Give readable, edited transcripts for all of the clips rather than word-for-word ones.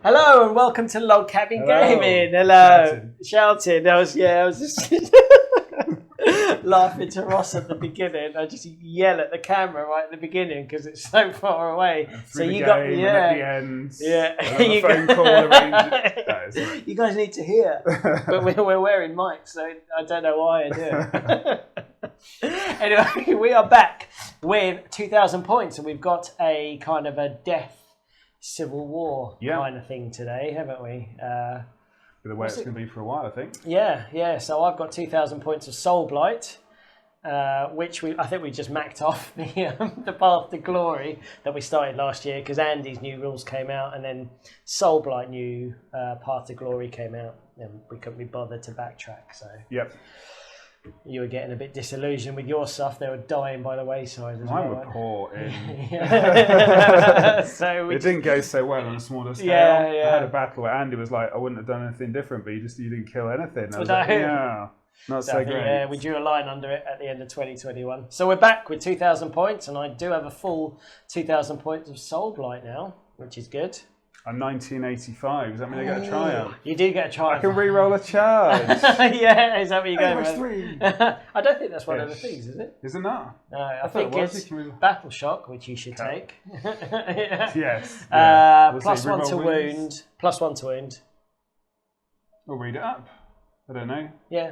Hello and welcome to Log Cabin Gaming. Hello. Shouting. I was just laughing to Ross at the beginning. I just yell at the camera right at the beginning because it's so far away. So you got at the end. Yeah. You phone call arranged. You guys need to hear, but we're wearing mics, so I don't know why I do. Anyway, we are back with 2,000 points, and we've got a kind of a death civil war kind of thing today, haven't we? The way it's going to be for a while, I think. Yeah. So I've got 2,000 points of Soulblight, which I think we just maxed off the Path to Glory that we started last year because Andy's new rules came out, and then Soulblight new Path to Glory came out, and we couldn't be bothered to backtrack. So you were getting a bit disillusioned with your stuff. They were dying by the wayside as Mine well. were poor in. So it didn't go so well on a smaller scale. Yeah. I had a battle where Andy was like, I wouldn't have done anything different, but you didn't kill anything. I was not so great. Yeah, we drew a line under it at the end of 2021. So we're back with 2,000 points, and I do have a full 2,000 points of Soulblight now, which is good. I'm 1985. Does that mean I get a triumph? You do get a triumph. I can re-roll a charge. Yeah, is that what you're going with? 3. I don't think that's one of the things, is it? Is it not? No, I think it's Battle Shock, which you should take. Yes. Plus one to wound. Plus 1 to wound. We'll read it up. I don't know. Yeah,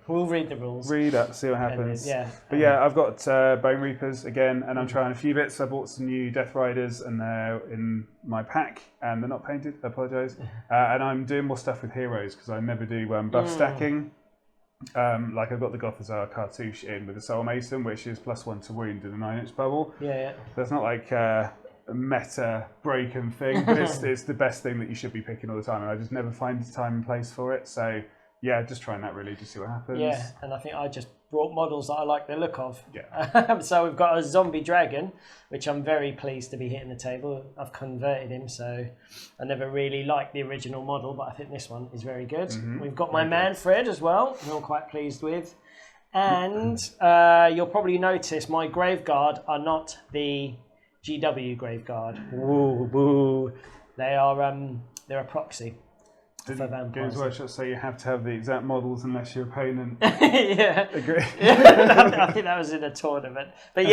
we'll read the rules. Read up, see what happens. But I've got Bonereapers again, and I'm trying a few bits. I bought some new Deathriders, and they're in my pack, and they're not painted. I apologise. And I'm doing more stuff with heroes because I never do buff stacking. Like I've got the Gothizzar Cartouche in with the Soulmason, which is plus 1 to wound in a 9-inch bubble. Yeah. So it's not like a meta breaking thing, but it's the best thing that you should be picking all the time, and I just never find the time and place for it. So. Yeah, just trying that really to see what happens. Yeah, and I think I just brought models that I like the look of. Yeah. So we've got a zombie dragon, which I'm very pleased to be hitting the table. I've converted him, so I never really liked the original model, but I think this one is very good. We've got my Manfred as well, who I'm quite pleased with. And you'll probably notice my Grave Guard are not the GW Grave Guard. Woo, boo. They're a proxy. Games Workshop say you have to have the exact models unless your opponent agree. I think that was in a tournament. But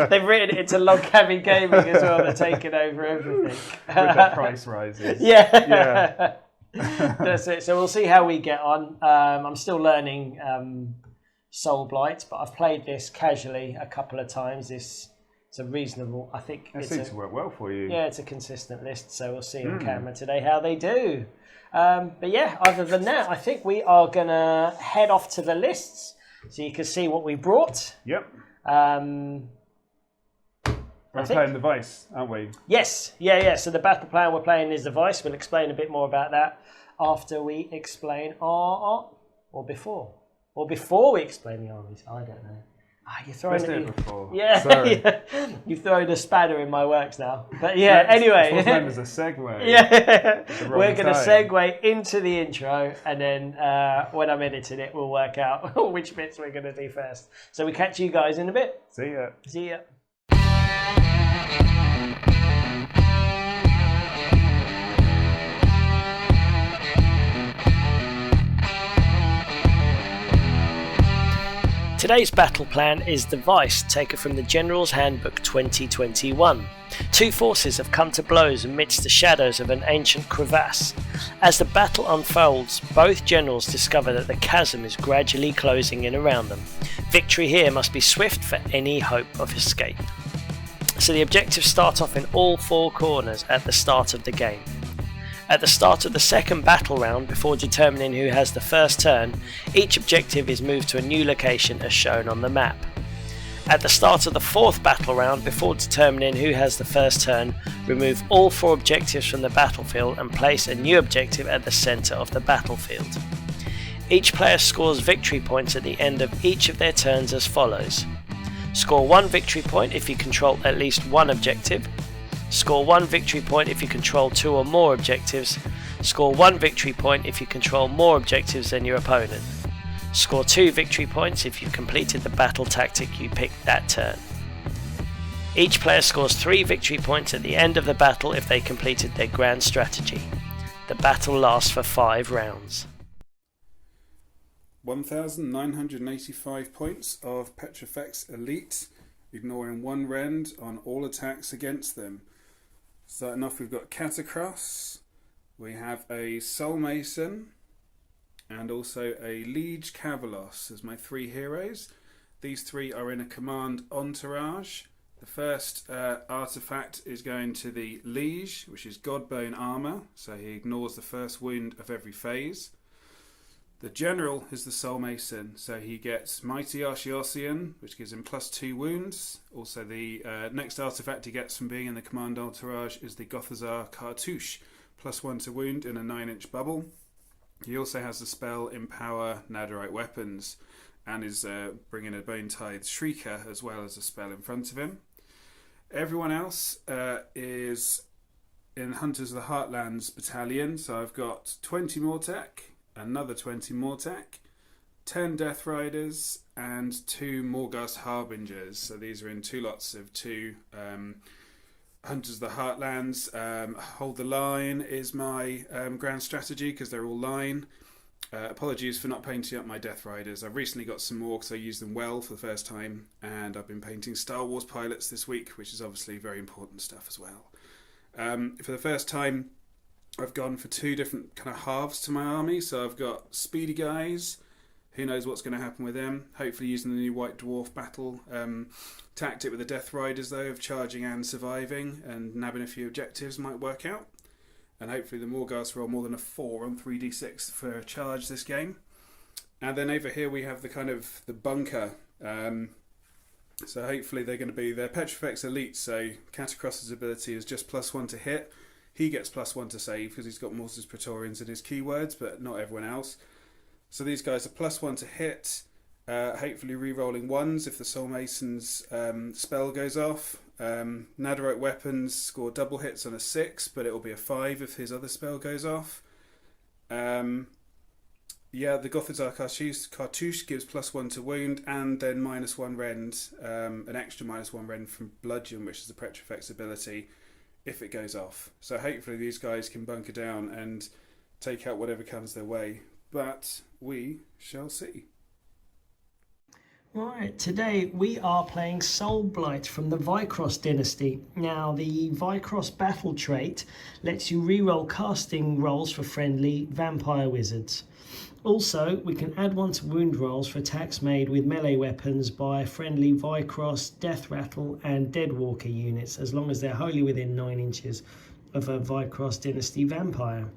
they've written it into Log Cabin Gaming as well. They're taking over everything. With the price rises. Yeah. That's it. So we'll see how we get on. I'm still learning Soulblight, but I've played this casually a couple of times. It's a reasonable, I think. It seems to work well for you. Yeah, it's a consistent list. So we'll see on camera today how they do. But other than that, I think we are going to head off to the lists so you can see what we brought. Yep. We're playing the Vice, aren't we? Yes. Yeah. So the battle plan we're playing is the Vice. We'll explain a bit more about that after we explain or before we explain the armies. I don't know. You're throwing it before. Yeah, sorry. You've thrown a spanner in my works now. But anyway. It's known as a segue. Yeah. We're going to segue into the intro, and then when I'm editing it, we'll work out which bits we're going to do first. So we catch you guys in a bit. See ya. Today's battle plan is the Vice, taken from the General's Handbook 2021. Two forces have come to blows amidst the shadows of an ancient crevasse. As the battle unfolds, both generals discover that the chasm is gradually closing in around them. Victory here must be swift for any hope of escape. So the objectives start off in all four corners at the start of the game. At the start of the second battle round, before determining who has the first turn, each objective is moved to a new location as shown on the map. At the start of the fourth battle round, before determining who has the first turn, remove all 4 objectives from the battlefield and place a new objective at the centre of the battlefield. Each player scores victory points at the end of each of their turns as follows. Score 1 victory point if you control at least one objective. Score 1 victory point if you control 2 or more objectives. Score 1 victory point if you control more objectives than your opponent. Score 2 victory points if you've completed the battle tactic you picked that turn. Each player scores 3 victory points at the end of the battle if they completed their grand strategy. The battle lasts for 5 rounds. 1,985 points of Petrifex Elite, ignoring 1 rend on all attacks against them. Starting off, we've got Katakros, we have a Soulmason, and also a Leige-Kavalos as my 3 heroes. These 3 are in a command entourage. The first artifact is going to the Liege, which is Godbone Armour, so he ignores the first wound of every phase. The general is the Soulmason, so he gets Mighty Archeosian, which gives him +2 wounds. Also, the next artifact he gets from being in the command entourage is the Gothizzar Cartouche, +1 to wound in a 9-inch bubble. He also has the spell Empower Nadirite Weapons, and is bringing a Bone-Tithe Shrieker as well as a spell in front of him. Everyone else is in Hunters of the Heartlands battalion, so I've got 20 Mortek, another 20 Mortek, 10 Deathriders, and 2 Morghast Harbingers. So these are in 2 lots of 2 Hunters of the Heartlands. Hold the line is my grand strategy because they're all line. Apologies for not painting up my Deathriders. I've recently got some more because I used them well for the first time, and I've been painting Star Wars pilots this week, which is obviously very important stuff as well. For the first time, I've gone for 2 different kind of halves to my army. So I've got speedy guys. Who knows what's going to happen with them? Hopefully using the new White Dwarf battle tactic with the Death Riders, though, of charging and surviving and nabbing a few objectives might work out. And hopefully the Morghast roll more than a 4 on 3d6 for a charge this game. And then over here we have the kind of the bunker. So hopefully they're going to be their Petrifex Elite. So Katakros' ability is just +1 to hit. He gets +1 to save because he's got Mortis Praetorians in his keywords, but not everyone else. So these guys are +1 to hit, hopefully re-rolling 1s if the Soulmason's spell goes off. Nadirite Weapons score double hits on a 6, but it will be a 5 if his other spell goes off. The Gothizzar Cartouche gives +1 to wound, and then -1 rend, an extra -1 rend from Bludgeon, which is the Petrifex ability, if it goes off. So hopefully these guys can bunker down and take out whatever comes their way, but we shall see. Right, today we are playing Soulblight from the Vycross dynasty. Now, the Vycross battle trait lets you reroll casting rolls for friendly vampire wizards. Also, we can add 1 to wound rolls for attacks made with melee weapons by friendly Vycross, Death Rattle and Deadwalker units, as long as they're wholly within 9 inches of a Vycross dynasty vampire.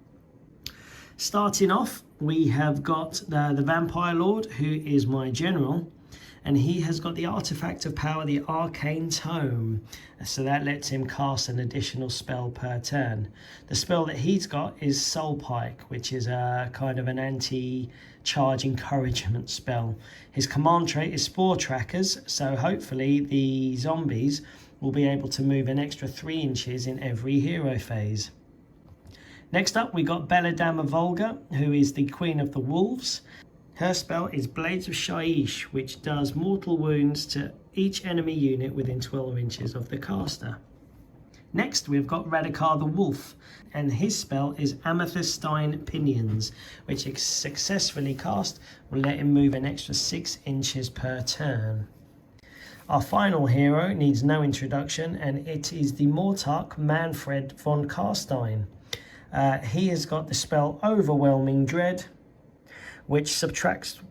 Starting off, we have got the Vampire Lord, who is my general, and he has got the Artefact of Power, the Arcane Tome, so that lets him cast an additional spell per turn. The spell that he's got is Soul Pike, which is a kind of an anti-charge encouragement spell. His command trait is Spore Trackers, so hopefully the zombies will be able to move an extra 3 inches in every hero phase. Next up, we got Belladamma Volga, who is the Queen of the Wolves. Her spell is Blades of Shaiish, which does mortal wounds to each enemy unit within 12 inches of the caster. Next, we've got Radacar the Wolf, and his spell is Amethystine Pinions, which if successfully cast will let him move an extra 6 inches per turn. Our final hero needs no introduction, and it is the Mortarch Manfred von Carstein. He has got the spell Overwhelming Dread, which subtracts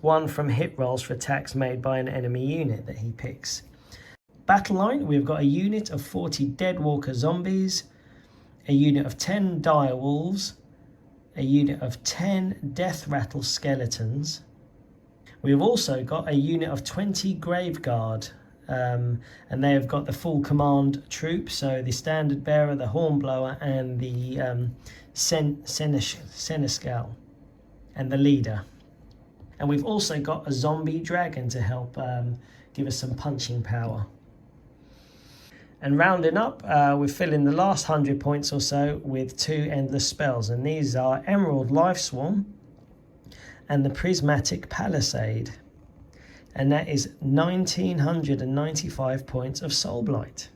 1 from hit rolls for attacks made by an enemy unit that he picks. Battle line, we've got a unit of 40 Deadwalker zombies, a unit of 10 Dire Wolves, a unit of 10 Death Rattle skeletons. We've also got a unit of 20 Grave Guard, and they have got the full command troop, so the Standard Bearer, the Hornblower, and the Seneschal, and the leader. And we've also got a zombie dragon to help give us some punching power. And rounding up, we're filling the last 100 points or so with 2 endless spells, and these are Emerald Life Swarm and the Prismatic Palisade. and that is 1995 points of Soulblight.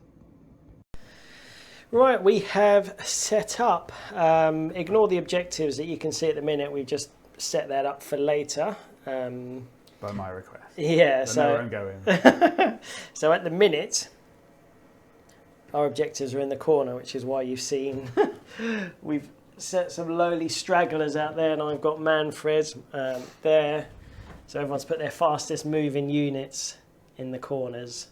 Right, we have set up, ignore the objectives that you can see at the minute, we've just set that up for later. By my request. Yeah, so know where I'm going. So at the minute, our objectives are in the corner, which is why you've seen we've set some lowly stragglers out there, and I've got Manfred there. So everyone's put their fastest moving units in the corners.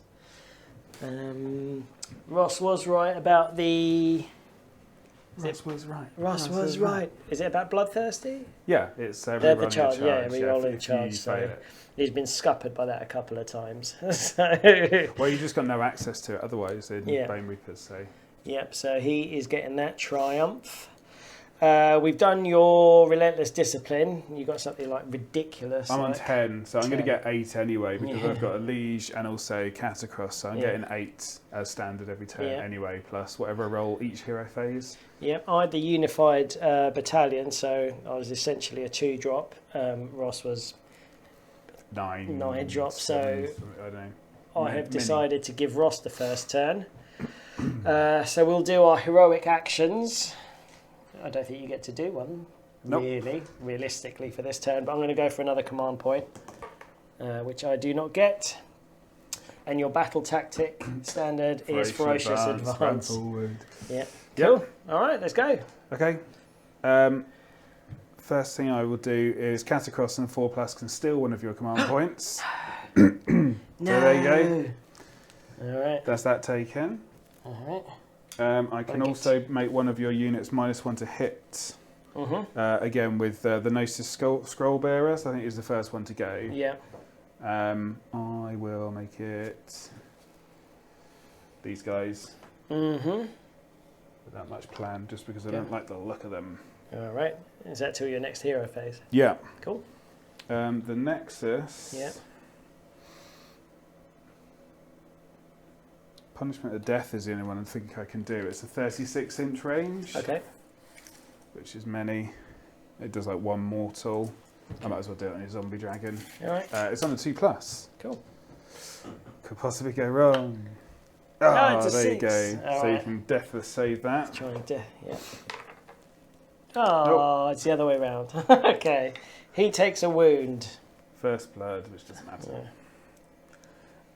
Ross was right about the... Ross was right. Ross was right. Is it about Bloodthirsty? Yeah, it's the charge. Yeah, re-rolling charge. So he's been scuppered by that a couple of times. Well, you just got no access to it otherwise in Bonereapers. So. Yep. So he is getting that triumph. We've done your Relentless Discipline. You got something like ridiculous. I'm on 10, so I'm going to get 8 anyway because I've got a Liege and also Katakros, so I'm getting 8 as standard every turn anyway, plus whatever I roll each hero phase. Yep, I had the Unified Battalion, so I was essentially a 2-drop. Ross was 9 drop, 7, so I don't know. I have decided to give Ross the first turn. So we'll do our heroic actions. I don't think you get to do one, realistically, for this turn, but I'm going to go for another command point, which I do not get. And your battle tactic standard is Ferocious Advance. Yeah. Cool. All right, let's go. Okay. First thing I will do is Katakros and 4+ can steal one of your command points. So there you go. All right. That's that taken. All right. I can also make one of your units -1 to hit. Again with the Gnosis Scroll Bearers. I think is the first one to go. Yeah. I will make it these guys. Without much plan, just because I don't like the look of them. All right. Is that till your next hero phase? Yeah. Cool. The Nexus. Yeah. Punishment of Death is the only one I think I can do. It's a 36-inch range. Okay. Which is many. It does like 1 mortal. I might as well do it on a zombie dragon. All right. It's on a 2+. Cool. Could possibly go wrong. No, it's a there 6. You go. All so right. you can deathless save that. Try and Oh, It's the other way around. Okay. He takes a wound. First blood, which doesn't matter.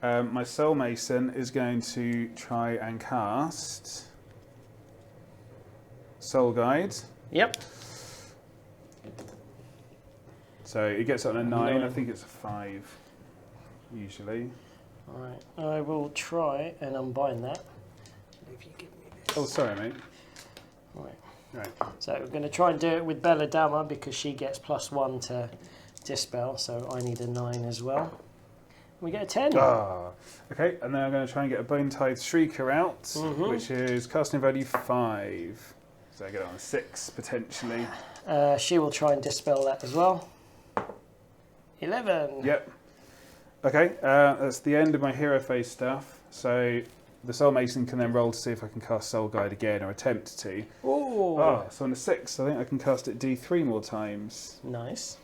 Yeah. My Soulmason is going to try and cast Soul Guide. Yep. So it gets on a 9. I think it's a 5, usually. All right. I will try and unbind that. If you give me this. Oh, sorry, mate. All right. Right. So we're going to try and do it with Belladama because she gets +1 to Dispel, so I need a 9 as well. We get a 10. Okay, and then I'm going to try and get a Bone-Tithe Shrieker out, which is casting value 5. So I get it on a 6, potentially. She will try and Dispel that as well. 11. Yep. Okay, that's the end of my hero phase stuff. So the Soulmason can then roll to see if I can cast Soul Guide again, or attempt to. Ooh. So on a 6, I think I can cast it D3 more times. Nice.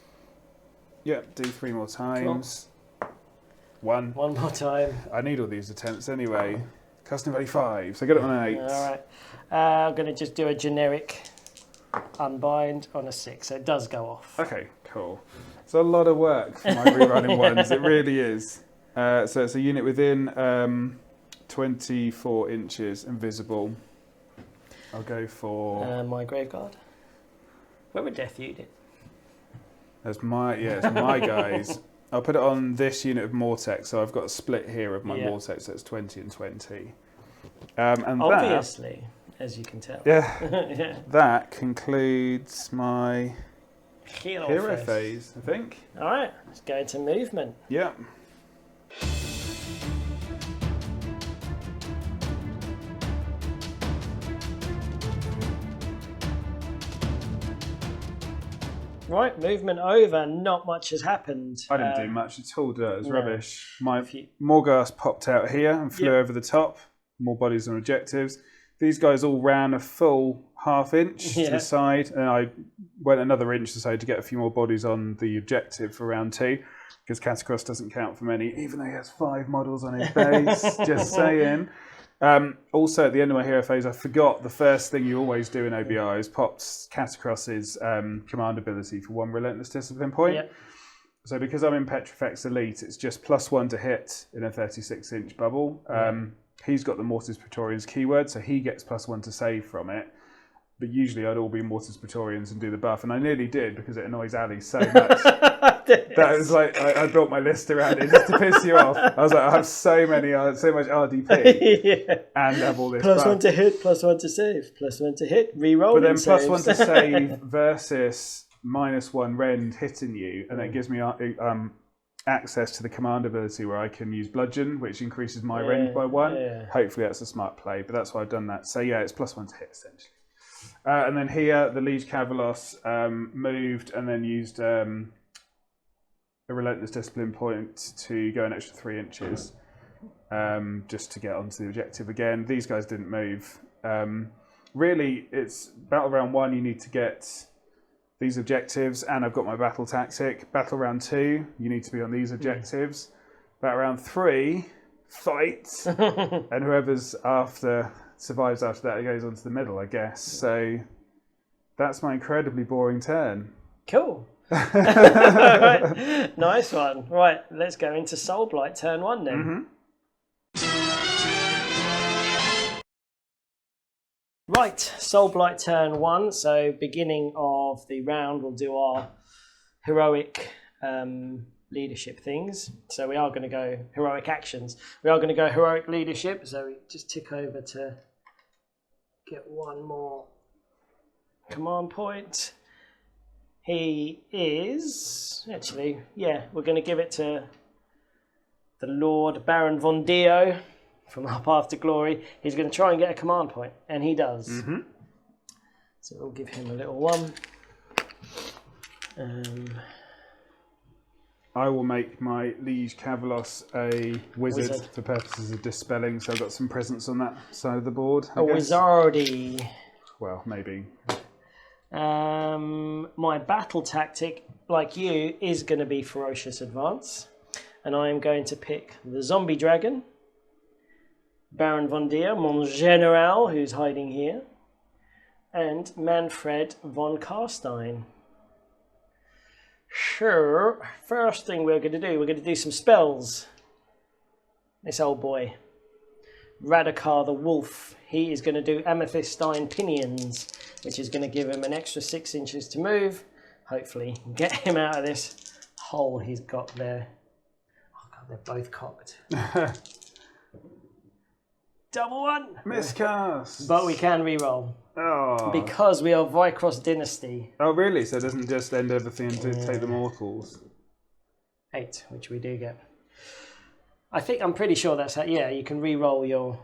Yep, D3 more times. Cool. 1 more time. I need all these attempts anyway. Casting value 5, so I get it on an 8. All right. I'm going to just do a generic unbind on a 6, so it does go off. Okay, cool. It's a lot of work for my rerunning ones, it really is. So it's a unit within 24 inches, invisible. I'll go for... my Graveguard. Where would Death unit? It's my guys. I'll put it on this unit of Mortek, so I've got a split here of my Mortek, so it's 20 and 20. And obviously, as you can tell. Yeah, that concludes my hero phase, I think. All right, let's go into movement. Yeah. Right, movement over. Not much has happened. I didn't do much at all, did I? It was rubbish. My Morghast popped out here and flew over the top. More bodies and objectives. These guys all ran a full ½ inch to the side, and I went another inch or so to get a few more bodies on the objective for round 2, because Katakros doesn't count for many, even though he has 5 models on his base. Just saying. Also, at the end of my hero phase, I forgot the first thing you always do in OBR is pops Katakros's command ability for 1 relentless discipline point. Yep. So because I'm in Petrifex Elite, it's just +1 to hit in a 36-inch bubble. He's got the Mortis Praetorians keyword, so he gets +1 to save from it. But usually I'd all be Mortis Praetorians and do the buff, and I nearly did because it annoys Ali so much. That was like, I built my list around it just to piss you off. I was like, I have so much RDP and have all this +1 to hit, +1 to save, +1 to hit, reroll. But then +1 to save versus -1 rend hitting you, and that gives me access to the command ability where I can use bludgeon, which increases my rend by 1. Hopefully that's a smart play, but that's why I've done that. So yeah, it's +1 to hit essentially. And then here, the Leige-Kavalos moved and then used a relentless discipline point to go an extra 3 inches just to get onto the objective again. These guys didn't move. Really, it's battle round 1, you need to get these objectives, and I've got my battle tactic. Battle round 2, you need to be on these objectives. Battle round 3, fight, and whoever's survives after that, it goes on to the middle, I guess. So that's my incredibly boring turn. Cool. Right. Nice one. Right, let's go into Soulblight turn 1 then. Right, Soulblight turn 1. So beginning of the round, we'll do our heroic leadership things. So we are going to go heroic actions. We are going to go heroic leadership. So we just tick over to get 1 more command point. He is actually, we're going to give it to the Lord Baron Von Dio from Our Path to Glory. He's going to try and get a command point, and he does. So we'll give him a little 1. I will make my Leige-Kavalos a wizard for purposes of dispelling, so I've got some presence on that side of the board. A wizardy. Well, maybe. My battle tactic, like you, is going to be Ferocious Advance. And I am going to pick the Zombie Dragon, Baron Von Dio, Mon General, who's hiding here, and Manfred von Carstein. Sure, first thing we're going to do some spells. This old boy, Radacar the Wolf, he is going to do Amethystine Pinions, which is going to give him an extra 6 inches to move. Hopefully get him out of this hole he's got there. Oh God, they're both cocked. Double 1! Miscast! But we can reroll. Oh. Because we are Vycross Dynasty. Oh really? So it doesn't just end everything to take the mortals? 8, which we do get. I'm pretty sure that's how, you can re-roll your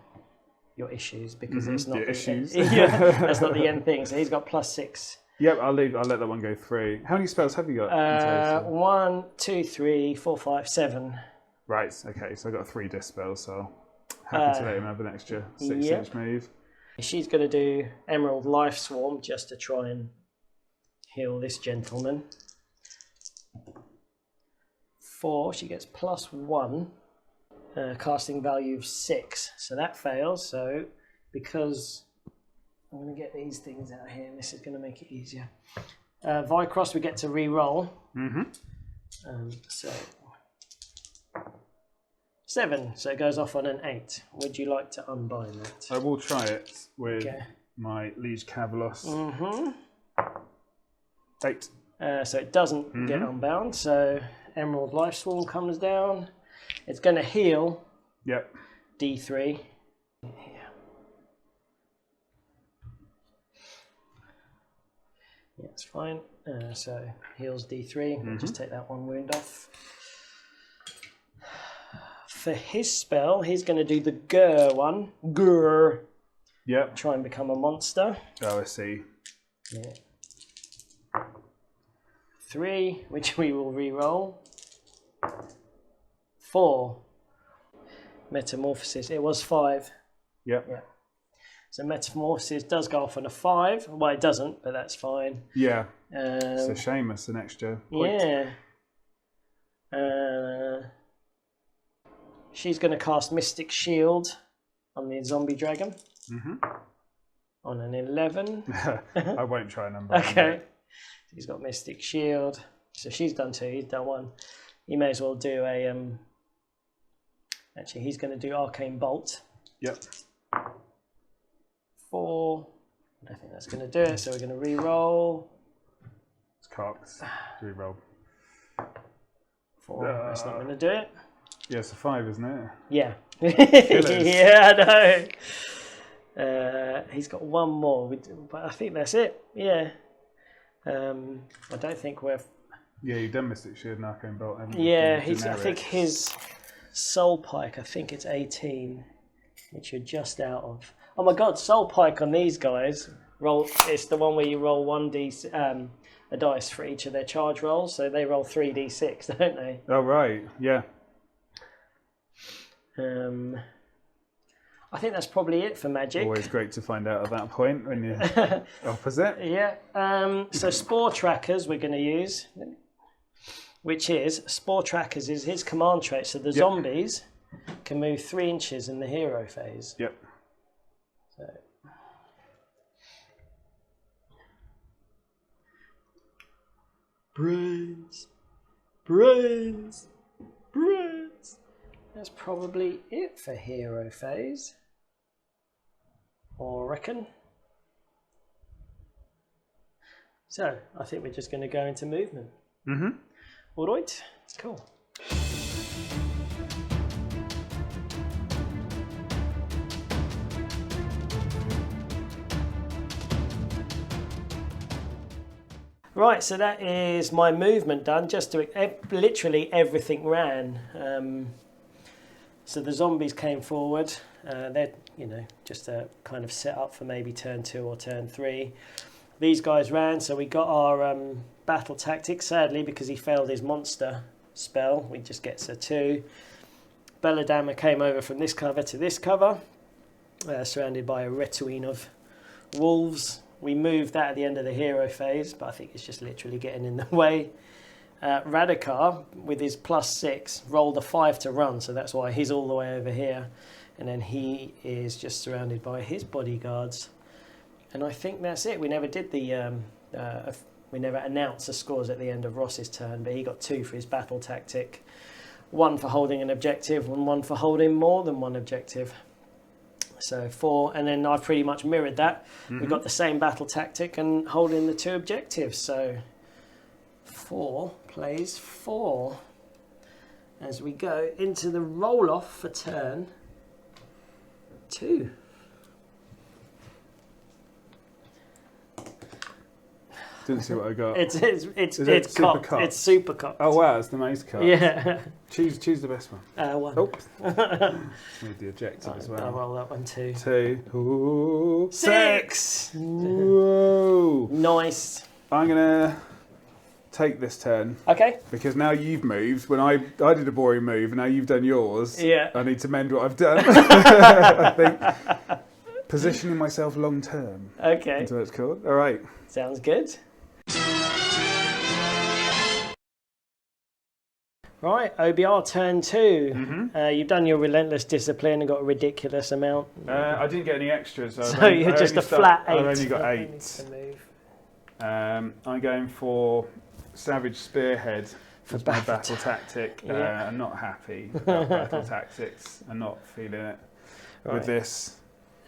issues because it's not issues. That's not the end thing. So he's got +6. Yep, I'll let that one go through. How many spells have you got in total? 1, 2, 3, 4, 5, 7. Right, okay, so I've got 3 dispels, so happy to let him have an extra 6-inch move. She's going to do Emerald Life Swarm just to try and heal this gentleman. 4, she gets +1. Casting value of 6, so that fails. So because I'm going to get these things out here, and this is going to make it easier. Vycross, we get to re-roll. So 7, so it goes off on an 8. Would you like to unbind that? I will try it with my Leige-Kavalos. 8. So it doesn't get unbound. So Emerald Life Swarm comes down. It's going to heal. Yep. D3. Yeah, it's fine. So heals D3. We'll just take that 1 wound off. For his spell, he's going to do the Gur one. Gur. Yep. Try and become a monster. Oh, I see. Yeah. 3, which we will re-roll. 4. Metamorphosis. It was 5. Yep. Yeah. So Metamorphosis does go off on a 5. Well, it doesn't, but that's fine. Yeah. It's a shame it's an extra point. Yeah. She's going to cast Mystic Shield on the zombie dragon. On an 11. I won't try a number. Okay. He's got Mystic Shield. So she's done 2, he's done 1. He may as well do a... Actually, he's going to do Arcane Bolt. Yep. 4. I don't think that's going to do it, so we're going to re-roll. It's cocked. Re-roll. 4. That's not going to do it. Yeah, it's a 5, isn't it? Yeah. Yeah, I know. He's got 1 more, but I think that's it. Yeah. I don't think we're... Yeah, you've done Mystic Shield and Arcane Bolt. Yeah, I think his Soul Pike, I think it's 18, which you're just out of. Oh my god, Soul Pike on these guys, it's the one where you roll a dice for each of their charge rolls, so they roll 3d6, don't they? Oh, right, yeah. I think that's probably it for magic. Always great to find out at that point when you're opposite. Yeah, so Spore Trackers we're going to use, which is, Spore Trackers is his command trait, so the zombies can move 3 inches in the hero phase. Yep. So. Brains. That's probably it for hero phase. Or reckon. So I think we're just going to go into movement. All right, cool. Right, so that is my movement done. Just to literally everything ran. So the zombies came forward. They're just a kind of set up for maybe turn 2 or turn 3. These guys ran, so we got our battle tactic. Sadly, because he failed his monster spell, we just gets a 2. Belladamma came over from this cover to this cover, surrounded by a retouine of wolves. We moved that at the end of the hero phase, but I think it's just literally getting in the way. Radacar, with his +6, rolled a 5 to run, so that's why he's all the way over here. And then he is just surrounded by his bodyguards. And I think that's it. We never did we never announced the scores at the end of Ross's turn, but he got 2 for his battle tactic. 1 for holding an objective and 1 for holding more than 1 objective. So 4, and then I pretty much mirrored that. We got the same battle tactic and holding the 2 objectives. So 4 plays 4 as we go into the roll off for turn 2. Didn't see what I got. It's super cocked? It's super cocked. Oh wow, it's the most cocked. Yeah. Choose the best one. 1. Oops. Need the objective as well. I'll roll that one too. 2. Ooh. 6. Whoa. Nice. I'm gonna take this turn. Okay. Because now you've moved. When I did a boring move, and now you've done yours. Yeah. I need to mend what I've done. I think positioning myself long term. Okay. That's what it's called. All right. Sounds good. Right, OBR turn 2. You've done your relentless discipline and got a ridiculous amount. I didn't get any extras. So you're just a flat 8. I've only got 8. I'm going for Savage Spearhead for my battle tactic. Yeah. I'm not happy about battle tactics. I'm not feeling it with this.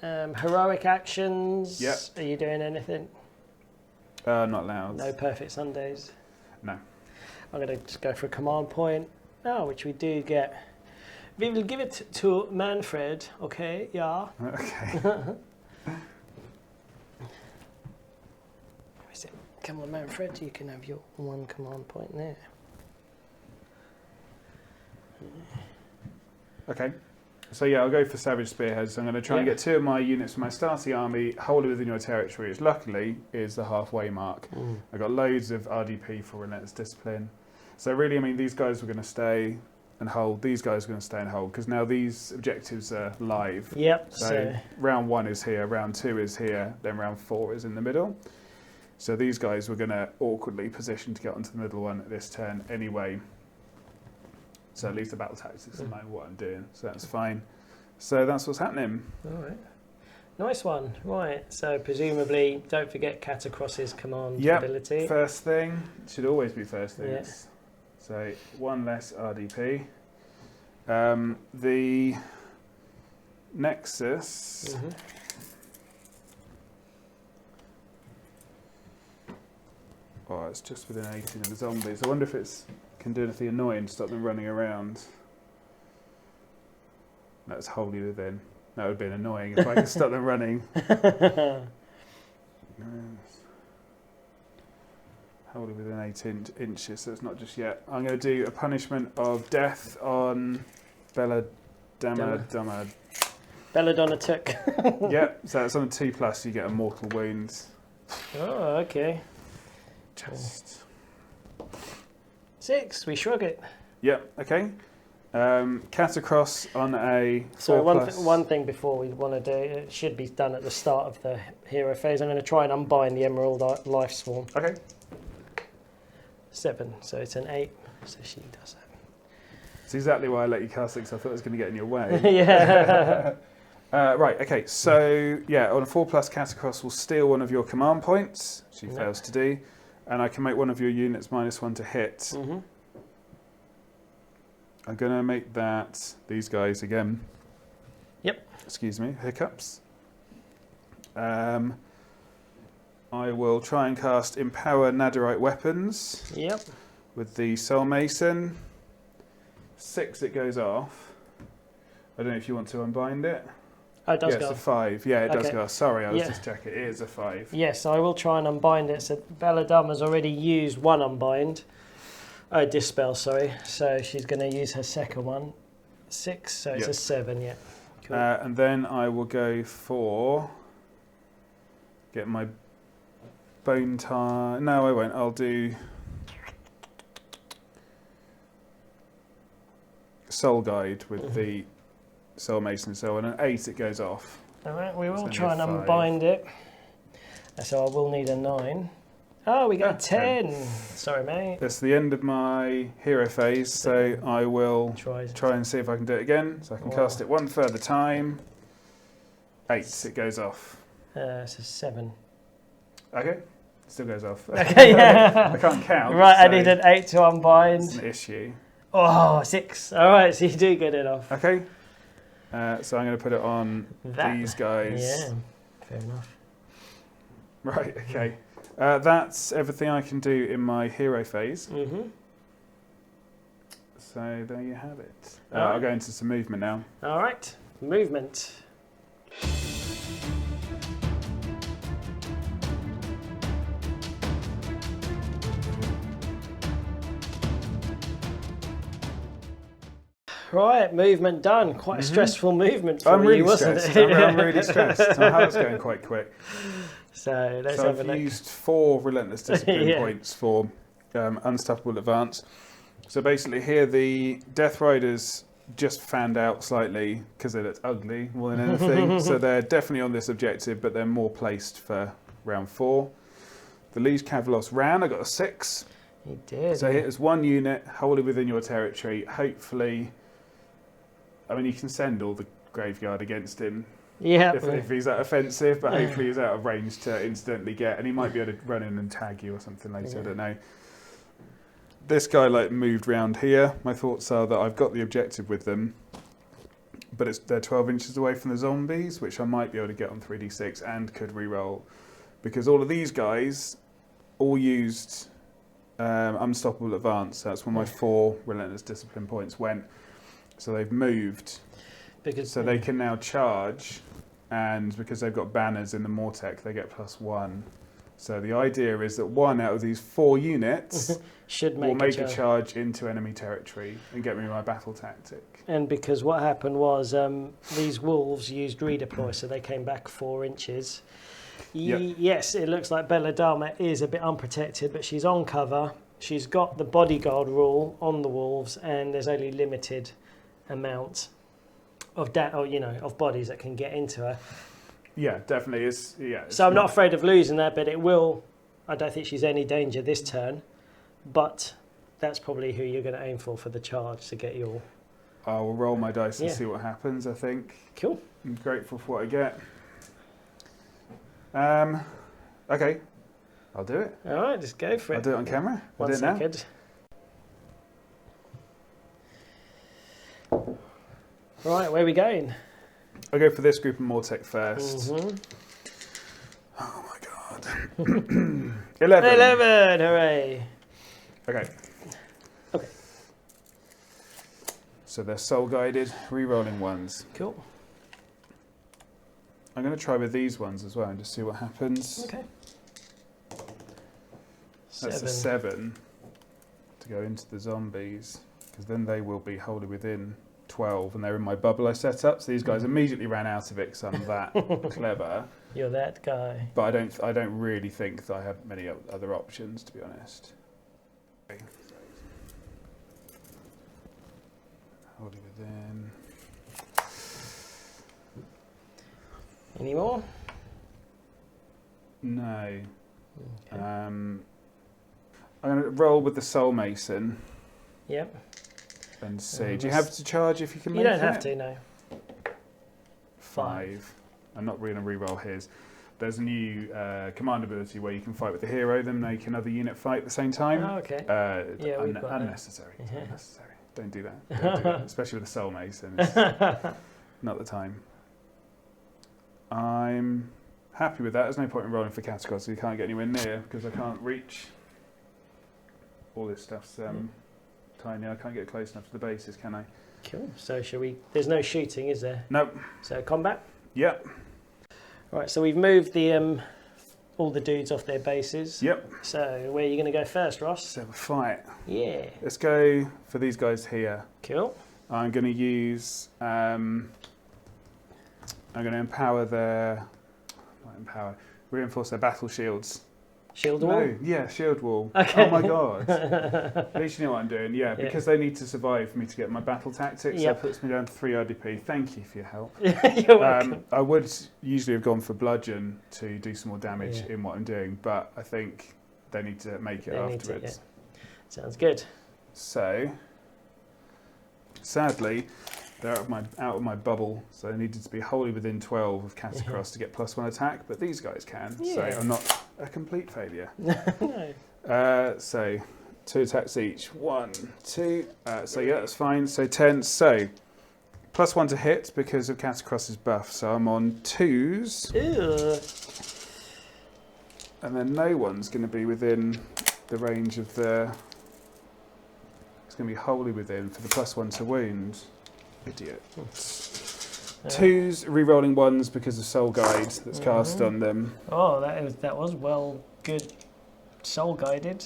Heroic actions. Yep. Are you doing anything? Not allowed. No perfect Sundays. No. I'm going to just go for a command point. which we do get. We will give it to Manfred. Okay, yeah. Okay. Where is it? Come on, Manfred. You can have your one command point there. Okay. So yeah, I'll go for Savage Spearheads. I'm going to try and get 2 of my units from my starting army, hold it within your territory, which luckily is the halfway mark. I've got loads of RDP for Relentless Discipline. So really, I mean, these guys were going to stay. and hold. These guys are going to stay and hold because now these objectives are live. Yep. So round 1 is here, round 2 is here, then round 4 is in the middle. So these guys were going to awkwardly position to get onto the middle one at this turn anyway. So at least the battle tactics know what I'm doing, so that's fine. So that's what's happening. All right. Nice one. Right, so presumably, don't forget Katakros's command ability. First thing, should always be first thing. Yeah. So 1 less RDP. The Nexus... Oh, it's just within 18 of the zombies. I wonder if it can do anything annoying to stop them running around. That's wholly within. That would have been annoying if I could stop them running. Wholly within 18 inches, so it's not just yet. I'm going to do a punishment of death on Belladonna Took. Yep, so it's on a 2+, you get a mortal wound. Oh, okay. Just 6, we shrug it. Yep, okay. Katakros on a 4+. So one thing before we want to do, it should be done at the start of the hero phase. I'm going to try and unbind the Emerald Life Swarm. Okay. 7, so it's an 8, so she does that. That's exactly why I let you cast it, because I thought it was going to get in your way. Yeah. Right, okay, so yeah, on a 4+, Katakros will steal one of your command points, she fails to do, and I can make one of your units -1 to hit. I'm going to make that these guys again. Yep. Excuse me, hiccups. I will try and cast Empower Nadirite Weapons. Yep. With the Soulmason. 6, it goes off. I don't know if you want to unbind it. Oh, it does go it's off. a 5. Yeah, it does go off. Sorry, I was just checking. It is a 5. Yes, I will try and unbind it. So Belladama's already used 1 unbind. Oh, dispel, sorry. So she's going to use her second one. 6, so it's a 7, yeah. Cool. And then I will go for... Get my bone tie... No, I won't. I'll do... Soul Guide with the Soulmason. So on an 8, it goes off. All right, we will try and unbind it. So I will need a 9. Oh, we got a 10. Sorry, mate. That's the end of my hero phase, so I will try and see if I can do it again. So I can cast it 1 further time. 8, it goes off. It's a 7. Okay, still goes off. Okay, yeah. I can't count. Right, I need an 8 to unbind. It's an issue. Oh, 6. All right, so you do get it off. Okay. So I'm going to put it on these guys. Yeah, fair enough. Right, okay. That's everything I can do in my hero phase. So there you have it. I'll go into some movement now. All right, movement. Right, movement done. Quite a stressful movement for you, wasn't it? I'm really stressed. My heart's going quite quick. So let's have a look. I've used 4 Relentless Discipline points for Unstoppable Advance. So basically here the Deathriders just fanned out slightly because they looked ugly more than anything. So they're definitely on this objective, but they're more placed for round 4. The Leige-Kavalos ran. I got a 6. He did. So here's 1 unit wholly within your territory. Hopefully, I mean, you can send all the Graveyard against him. Yeah. If he's that offensive, but hopefully he's out of range to instantly get, and he might be able to run in and tag you or something later. I don't know. This guy moved round here. My thoughts are that I've got the objective with them, but they're 12 inches away from the zombies, which I might be able to get on 3d6 and could reroll, because all of these guys all used Unstoppable Advance. So that's when my 4 Relentless Discipline points went. So they've moved. So they can now charge, and because they've got banners in the Mortek, they get +1. So the idea is that 1 out of these 4 units will make a charge into enemy territory and get me my battle tactic. And because what happened was these wolves used redeploy, so they came back 4 inches. Yes, it looks like Belladama is a bit unprotected, but she's on cover. she's got the bodyguard rule on the wolves, and there's only limited amount of of bodies that can get into her. Yeah, definitely. It's so I'm not afraid of losing that, but it will. I don't think she's any danger this turn, but that's probably who you're going to aim for the charge to get your. I will roll my dice and see what happens. I think. Cool. I'm grateful for what I get. Okay, I'll do it. All right, just go for it. I'll do it on camera. One second. Right, where are we going? I'll go for this group of Mortek first. Mm-hmm. Oh my god. 11. 11, hooray. Okay. So they're soul guided, re-rolling ones. Cool. I'm going to try with these ones as well and just see what happens. Okay. That's a 7 to go into the zombies, because then they will be wholly within 12, and they're in my bubble I set up. So these guys immediately ran out of it because I'm that clever. You're that guy. But I don't really think that I have many other options, to be honest. Okay. Wholly within. Any more? No. Okay. I'm going to roll with the Soulmason. Yep. And see. Do you have to charge if you can make it? You don't have to, no. 5. I'm not going to re-roll his. There's a new command ability where you can fight with the hero, then make another unit fight at the same time. Oh, okay. Unnecessary. Yeah. Unnecessary. Don't do that. Don't do that. Especially with the Soulmason. It's not the time. I'm happy with that. There's no point in rolling for Katakros, so you can't get anywhere near because I can't reach. All this stuff's tiny. I can't get close enough to the bases, can I? Cool. So shall we? There's no shooting, is there? Nope. So combat? Yep. Right, so we've moved the all the dudes off their bases. Yep. So where are you going to go first, Ross? So we fight. Yeah. Let's go for these guys here. Cool. I'm going to use. I'm going to reinforce their battle shields. Shield wall? No, yeah, shield wall. Okay. Oh my god. At least you know what I'm doing. Yeah, because they need to survive for me to get my battle tactics. Yep. That puts me down to 3 RDP. Thank you for your help. You're welcome. I would usually have gone for bludgeon to do some more damage in what I'm doing, but I think they need to make it afterwards. Sounds good. So, sadly, they're out of my bubble, so they needed to be wholly within 12 of Katakros to get +1 attack, but these guys can, so I'm not a complete failure. No. So 2 attacks each. 1, 2. So yeah, that's fine. So 10. So +1 to hit because of Katakros's buff. So I'm on 2s. Ew. And then no one's going to be within the range of the. It's going to be wholly within for the +1 to wound. Idiot. 2s, re-rolling 1s because of Soul Guide that's cast on them. Oh, that was well good. Soul guided.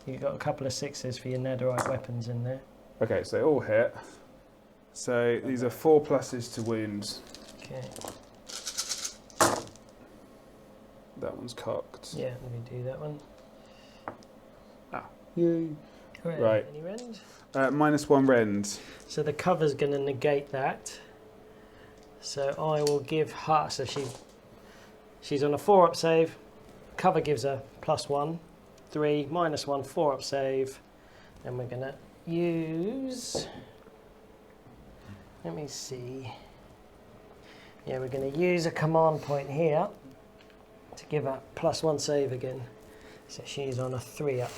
You got a couple of 6s for your Naderite weapons in there. Okay, so they all hit. So these are 4 pluses to wound. Okay. That one's cocked. Yeah, let me do that one. Ah. Yay. Right. Any rend? -1 rend. So the cover's going to negate that. So I will give her. So she's on a 4-up save. Cover gives her +1, 3, -1, 4-up save. And we're going to use. Let me see. Yeah, we're going to use a command point here to give her +1 save again. So she's on a 3-up.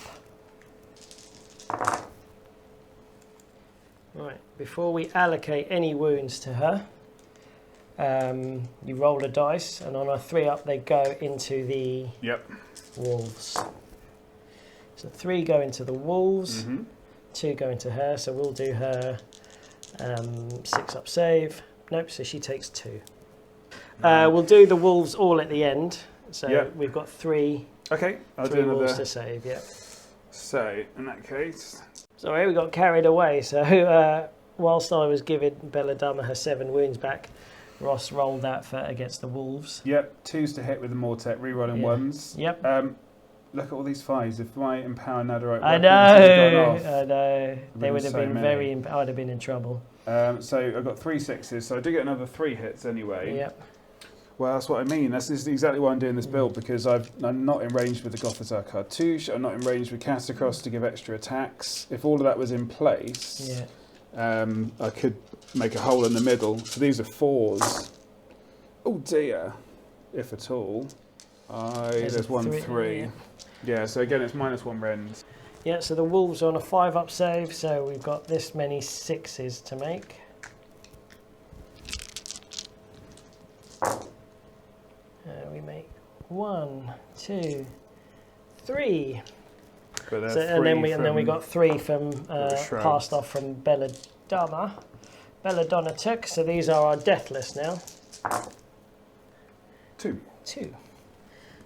Right, before we allocate any wounds to her, you roll a dice, and on a 3-up they go into the wolves. So 3 go into the wolves, 2 go into her, so we'll do her 6-up save. Nope, so she takes 2. We'll do the wolves all at the end, so we've got 3, okay, I'll three do wolves another. to save, So, in that case... Sorry, we got carried away. So, whilst I was giving Belladama her 7 wounds back, Ross rolled that for against the wolves. Yep, 2s to hit with the Mortek, re-rolling 1s. Yep. look at all these 5s. If my Empower Nadirite I know. They would have been I'd have been in trouble. So I've got 3 6s, so I do get another 3 hits anyway. Yep. Well, that's what I mean. This is exactly why I'm doing this build, because I'm not enraged with the Gothizzar Cartouche. I'm not enraged with Katakros to give extra attacks. If all of that was in place, I could make a hole in the middle. So these are 4s. Oh dear, if at all. There's 1 3. Yeah, so again, it's -1 rend. Yeah, so the wolves are on a 5-up save, so we've got this many 6s to make. We make 1, 2, 3. And then we got 3 from passed off from Belladonna took. So these are our deathless now. 2.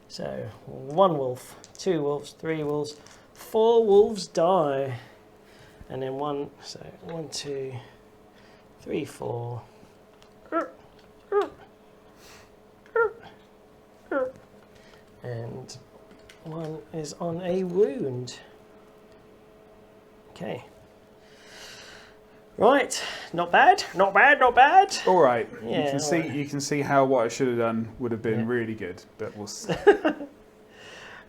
So 1 wolf, 2 wolves, 3 wolves, 4 wolves die, and then 1. So 1, 2, 3, 4. And 1 is on a wound. Okay. Right, not bad. All right, Yeah, you can see how what I should have done would have been really good, but we'll see.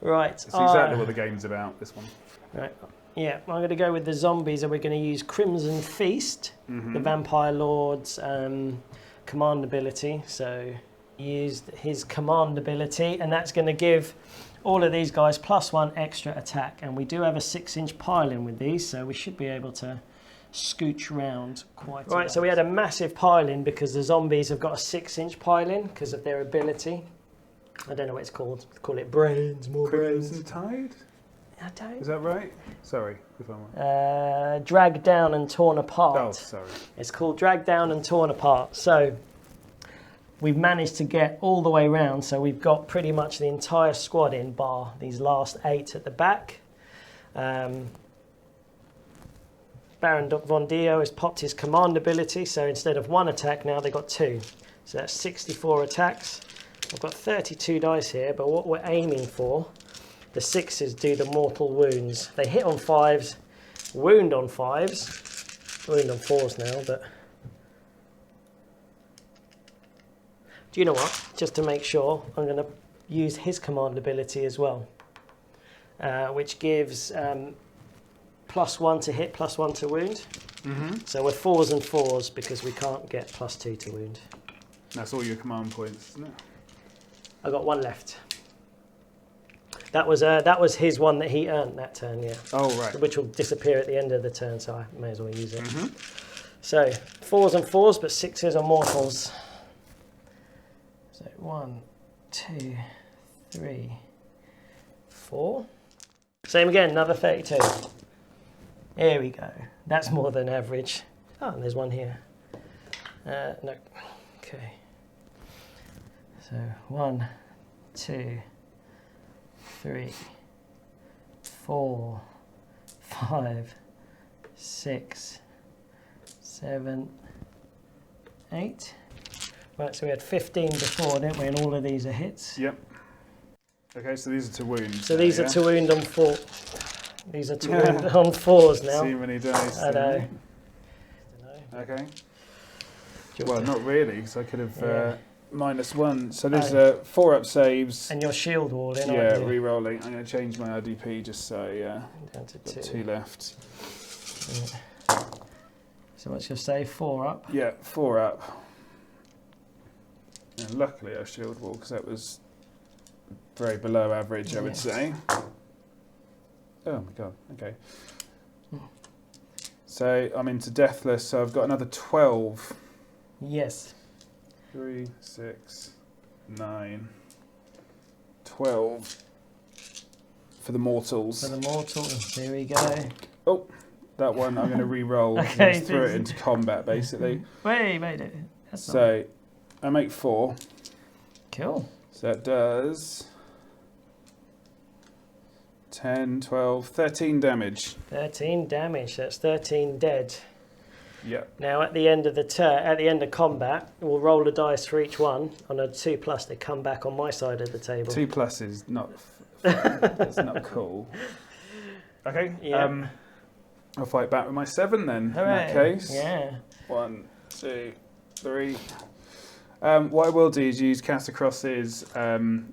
Right. It's exactly what the game's about, this one. Right. Yeah, I'm going to go with the zombies, and we're going to use Crimson Feast, the Vampire Lord's command ability. So use his command ability, and that's going to give all of these guys +1 extra attack. And we do have a 6-inch pile-in with these, so we should be able to scooch round quite a lot. So we had a massive pile-in because the zombies have got a 6-inch pile-in because of their ability. I don't know what it's called. Call it brains, more brains. Crimson Tide? I don't. Is that right? Sorry if I'm wrong. Dragged down and torn apart. Oh, sorry. It's called dragged down and torn apart. So we've managed to get all the way round. So we've got pretty much the entire squad in, bar these last 8 at the back. Baron Von Dio has popped his command ability, so instead of 1 attack now they've got 2. So that's 64 attacks. I've got 32 dice here, but what we're aiming for, the 6s do the mortal wounds. They hit on 5s, wound on 5s, wound on 4s now, but... Do you know what? Just to make sure, I'm going to use his command ability as well, which gives... +1 to hit, +1 to wound. So we're 4s and 4s because we can't get +2 to wound. That's all your command points, isn't it? I got 1 left. That was his one that he earned that turn, yeah. Oh, right. Which will disappear at the end of the turn, so I may as well use it. So 4s and 4s, but 6s are mortals. So 1, 2, 3, 4. Same again, another 32. Here we go. That's more than average. Oh, and there's one here. No. Okay. So 1, 2, 3, 4, 5, 6, 7, 8. Right, so we had 15 before, didn't we? And all of these are hits. Yep. Okay, so these are to wound. So these are to wound on 4. These are to wound on 4s now. Too many dice. I know. Okay. Well, not really, because I could have -1. So these are 4-up saves. And your shield wall in, yeah, re-rolling. I'm going to change my IDP just so, down to 2. 2 left. Yeah. So what's your save? 4-up? Yeah, 4-up. And luckily I shield wall, because that was very below average, I would say. Oh my god, okay. So I'm into Deathless, so I've got another 12. Yes. 3, 6, 9, 12 for the mortals. For the mortals, here we go. Oh, that one I'm going to re-roll Okay, and throw it into combat, basically. Wait, made it. That's so I make 4. Cool. So that does 10, 12, 13 damage. 13 damage. That's 13 dead. Yep. Now at the end of the at the end of combat, we'll roll a dice for each one. On a 2+, they come back on my side of the table. 2+ is not That's not cool. Okay. Yeah. I'll fight back with my 7 then. Hooray. In that case. Yeah. 1, 2, 3. What I will do is use Katakros's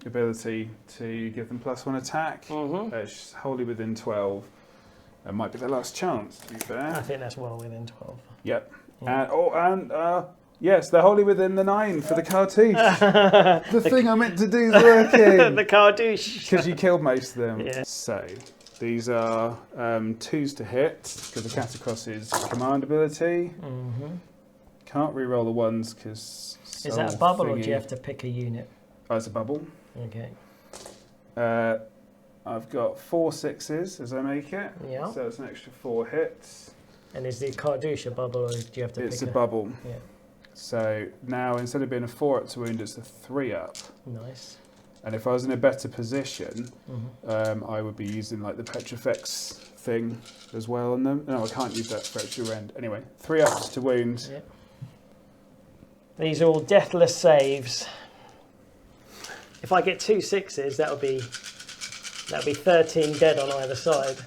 ability to give them +1 attack. It's wholly within 12. It might be their last chance, to be fair. I think that's well within 12. Yep. Yeah. Yes, they're wholly within the 9 for the Cartouche. the thing I meant to do is working. The Cartouche. Because you killed most of them. Yeah. So, these are 2s to hit, because the Katakros's command ability. Can't re-roll the 1s, because... Is that a bubble, or do you have to pick a unit? Oh, it's a bubble. Okay. I've got 4 6s as I make it. Yeah. So it's an extra 4 hits. And is the Cartouche a bubble, or do you have to pick It's a bubble. Yeah. So now, instead of being a 4 up to wound, it's a 3 up. Nice. And if I was in a better position, I would be using like the Petrifex thing as well on them. No, I can't use that for extra rend. Anyway, 3 ups to wound. Yep. These are all deathless saves. If I get 2 6s, that'll be 13 dead on either side.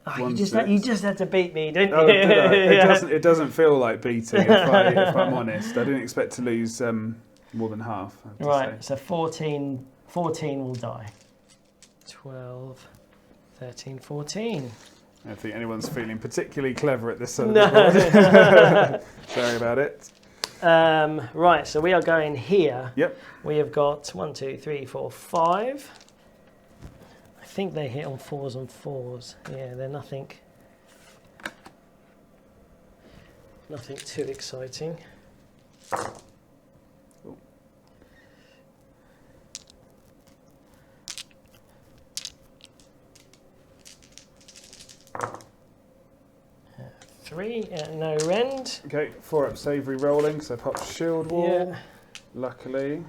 Oh, you just had to beat me, didn't you? Oh, did I? It doesn't feel like beating if I'm honest. I didn't expect to lose more than half. Right, so 14 will die. 12, 13, 14. I don't think anyone's feeling particularly clever at this side of the board. Sorry about it. Right, so we are going here. Yep. We have got 1, 2, 3, 4, 5. I think they hit on 4s and 4s. Yeah, they're nothing too exciting. Cool. 3, no rend. Okay, 4 up save re-rolling, so pop shield wall. Yeah. Luckily.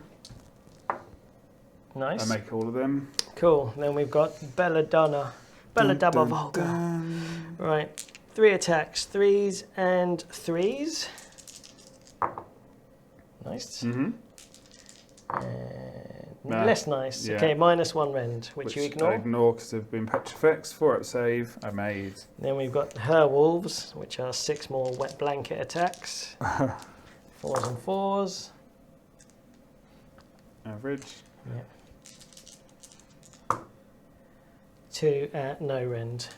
Nice. I make all of them. Cool. Then we've got Belladonna. Belladonna Volga. Right. 3 attacks. 3s and 3s. Nice. Less nice. Yeah. Okay, -1 rend, which you ignore. I ignore because they've been Petrifex. 4 up save, I made. Then we've got her wolves, which are 6 more wet blanket attacks. 4s and 4s. Average. Yeah. 2 at no rend.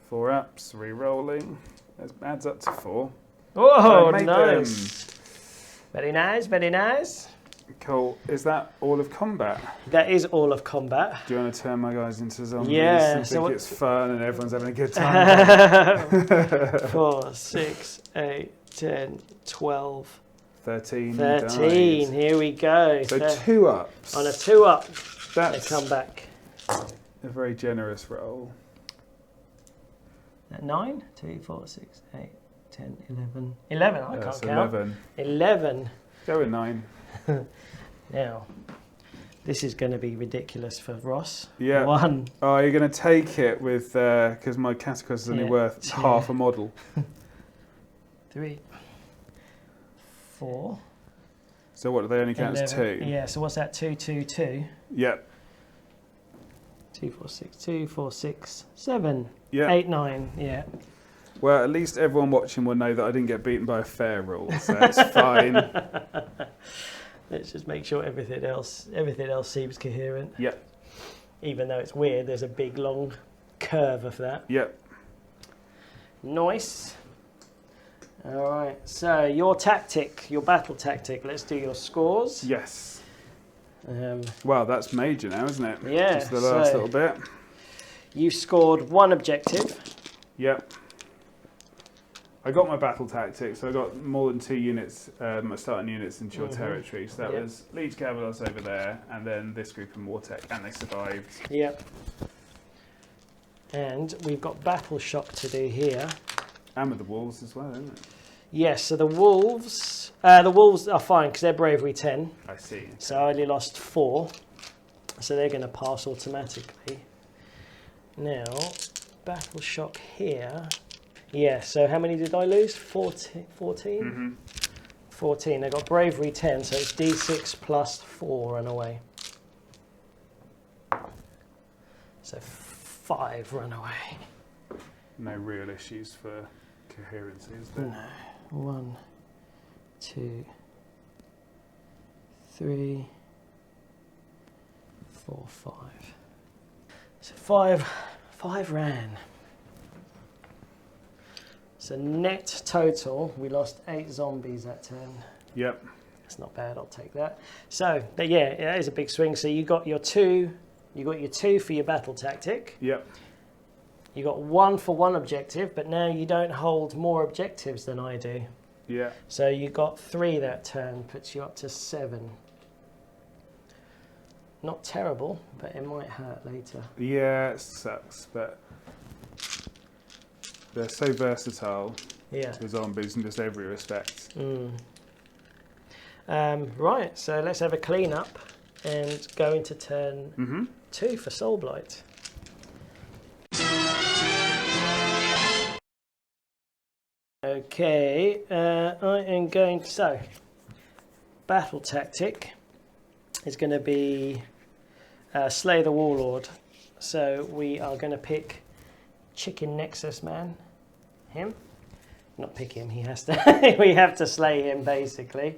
4 ups, re-rolling. That adds up to 4. Oh, nice. Very nice, very nice. Cool. Is that all of combat? That is all of combat. Do you want to turn my guys into zombies? Yeah. And think it's fun and everyone's having a good time? 4, 6, 8, 10, 12, 13. 13. Died. Here we go. So 2 ups. On a 2 up, That's they come back. a very generous roll. 9, 2, 4, 6, 8, 10, 11. 11, I can't count. 11. 11. Go with 9. Now, this is going to be ridiculous for Ross. Yeah. 1. Oh, you're going to take it with, because my Katakros is only worth half a model. 3, 4. So what, do they only count 11. as 2? Yeah, so what's that? 2, 2, 2. Yep. 2, 4, 6, 2, 4, 6, 7. Yeah. 8, 9, yeah. Well, at least everyone watching will know that I didn't get beaten by a fair rule, so it's fine. Let's just make sure everything else seems coherent. Yep. Even though it's weird, there's a big long curve of that. Yep. Nice. All right. So your battle tactic. Let's do your scores. Yes. Well, that's major now, isn't it? Yeah. Just the last little bit. You scored 1 objective. Yep. I got my battle tactics, so I got more than 2 units, my starting units into your territory. So that was Leige-Kavalos over there, and then this group of Mortek, and they survived. Yep. And we've got battle shock to do here. And with the wolves as well, isn't it? Yes, so the wolves are fine because they're bravery 10. I see. So I only lost 4, so they're going to pass automatically. Now, battle shock here. Yeah, so how many did I lose? 14? 14? 14. They've got bravery 10, so it's d6 plus 4 run away. So 5 run away. No real issues for coherency, is there? No. 1, 2, 3, 4, 5. So 5 ran. So net total, we lost 8 zombies that turn. Yep. That's not bad, I'll take that. So, yeah, that is a big swing. So you got your 2, for your battle tactic. Yep. You got 1 for 1 objective, but now you don't hold more objectives than I do. Yeah. So you got 3 that turn, puts you up to 7. Not terrible, but it might hurt later. Yeah, it sucks, but they're so versatile. Yeah. To zombies in just every respect. Right, so let's have a clean up and go into turn 2 for Soulblight. Okay, I am going to, so battle tactic is going to be Slay the Warlord. So we are going to pick Chicken Nexus Man, him. Not pick him, he has to, we have to slay him basically.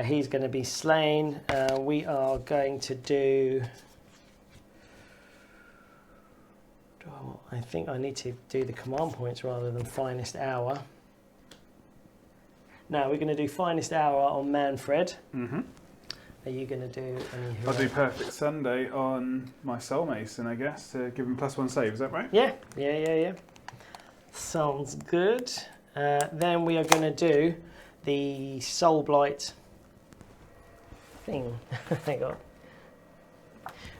He's going to be slain. We are going to do, I think I need to do the command points rather than finest hour. Now we're going to do finest hour on Manfred. Are you going to do any? I'll do Perfect Sunday on my Soulmason, I guess, to give him +1 save, is that right? Yeah. Sounds good. Then we are going to do the Soulblight thing. Hang on.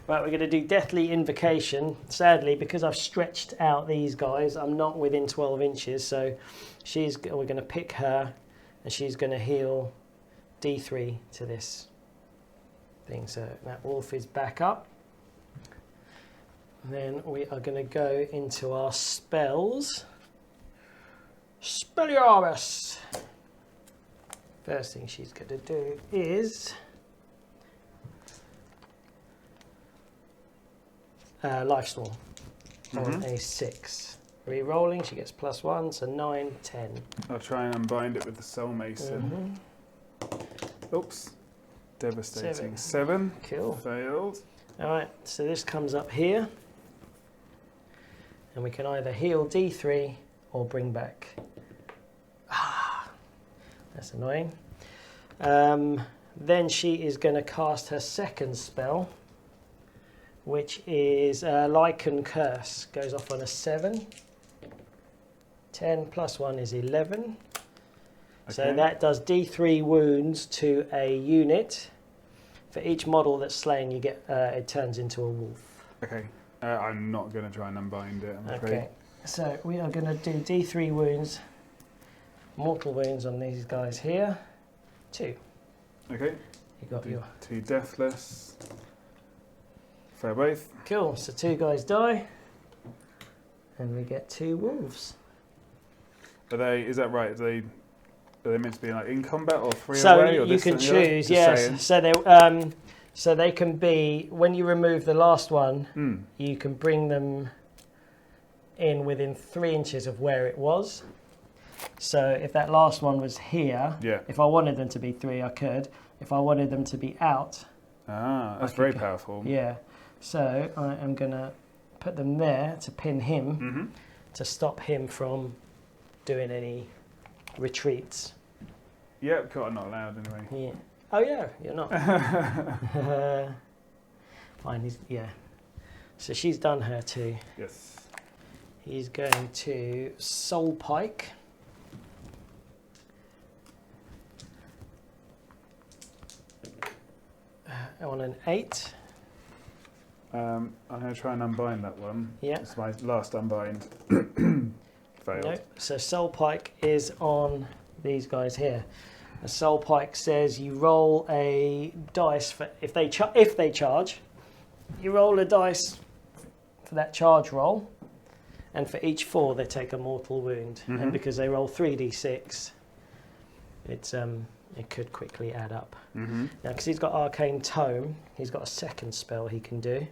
Right, we're going to do Deathly Invocation. Sadly, because I've stretched out these guys, I'm not within 12 inches, so we're going to pick her, and she's going to heal D3 to this thing. So that wolf is back up. And then we are going to go into our spells. Spelliarmus. First thing she's going to do is Lifestorm on a 6. Re-rolling, she gets +1, so 9, 10. I'll try and unbind it with the Soulmason. Oops. Devastating. 7. Cool. Failed. Alright, so this comes up here. And we can either heal D3 or bring back. That's annoying. Then she is going to cast her second spell, which is Lichen Curse. Goes off on a 7. 10 + 1 is 11. Okay. So that does D3 wounds to a unit. For each model that's slain, you get it turns into a wolf. Okay. I'm not going to try and unbind it, I'm afraid. Okay. So we are going to do D3 wounds, mortal wounds on these guys here. 2. Okay. You got your 2 deathless. Fair both. Cool. So 2 guys die, and we get 2 wolves. Are they? Is that right? Are they meant to be like in combat or free so away? Or you can choose. Yes. So they can be, when you remove the last one, you can bring them in within 3 inches of where it was. So if that last one was here, if I wanted them to be 3, I could. If I wanted them to be out, that's very powerful. Yeah. So I am going to put them there to pin him, to stop him from doing any retreats. Yep, I'm not allowed anyway. Yeah. Oh yeah, you're not. Fine, So she's done her too. Yes. He's going to Soul Pike. On an 8. I'm going to try and unbind that one. Yeah. It's my last unbind. Failed. Nope. So Soul Pike is on these guys here. The Soul Pike says you roll a dice for if they charge. You roll a dice for that charge roll, and for each 4 they take a mortal wound. And because they roll 3d6, it could quickly add up. Now, because he's got Arcane Tome, he's got a second spell he can do.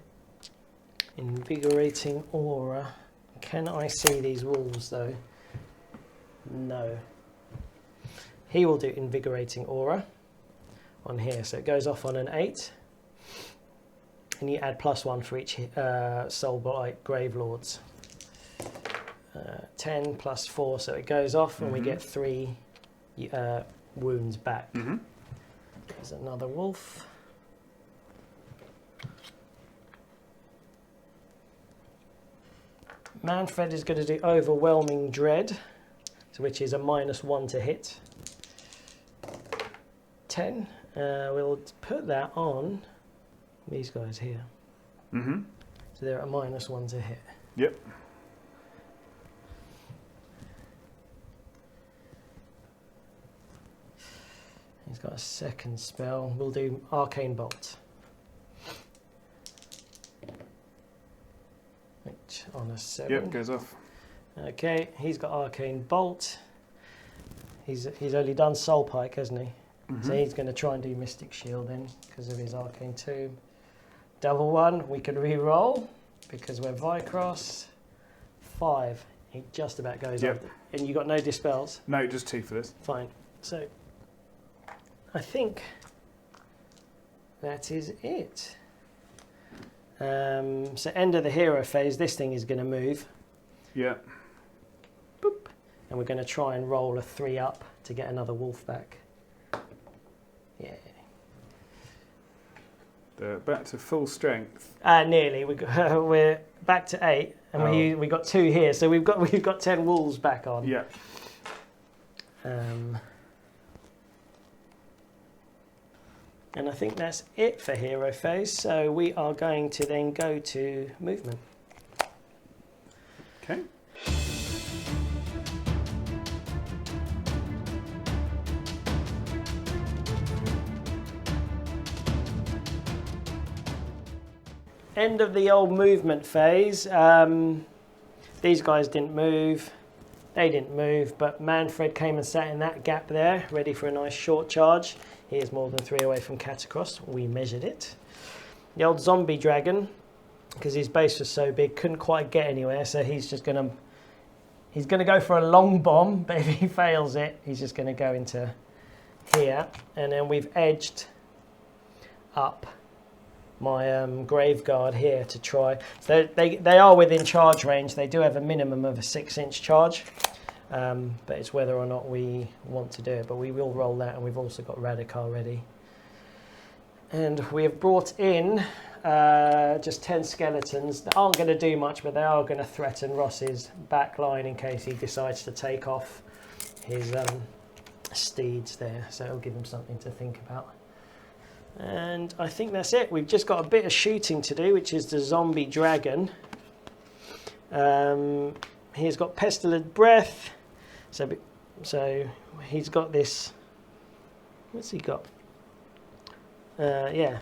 Invigorating Aura. Can I see these wolves though? No. He will do Invigorating Aura on here, so it goes off on an 8. And you add +1 for each Soulblight Gravelords. 10 + 4, so it goes off, and we get 3 wounds back. There's another wolf. Manfred is going to do Overwhelming Dread, which is a -1 to hit. 10. We'll put that on these guys here. So they're a -1 to hit. Yep. He's got a second spell. We'll do Arcane Bolt. Which on a 7. Yep, goes off. Okay, he's got Arcane Bolt. He's only done Soul Pike, hasn't he? So he's going to try and do Mystic Shield then, because of his Arcane Tomb. Double 1, we can re-roll, because we're Vycross. 5, he just about goes up. And you got no Dispels? No, just 2 for this. Fine. So, I think that is it. So end of the hero phase, this thing is going to move. Yeah. Boop. And we're going to try and roll a 3 up to get another wolf back. Yeah. They're back to full strength. Nearly. We're back to 8, and we got 2 here, so we've got 10 wolves back on. Yeah. And I think that's it for hero phase. So we are going to then go to movement. Okay. End of the old movement phase. These guys didn't move. They didn't move, but Manfred came and sat in that gap there, ready for a nice short charge. He is more than 3 away from Katakros. We measured it. The old zombie dragon, because his base was so big, couldn't quite get anywhere, so he's just going to go for a long bomb, but if he fails it, he's just going to go into here. And then we've edged up my Grave Guard here to try. So they are within charge range. They do have a minimum of a 6-inch charge, but it's whether or not we want to do it. But we will roll that, and we've also got Radacar ready. And we have brought in just 10 skeletons that aren't going to do much, but they are going to threaten Ross's back line in case he decides to take off his steeds there. So it'll give him something to think about. And I think that's it. We've just got a bit of shooting to do, which is the zombie dragon. He's got Pestilent Breath. So he's got this. What's he got? Yeah.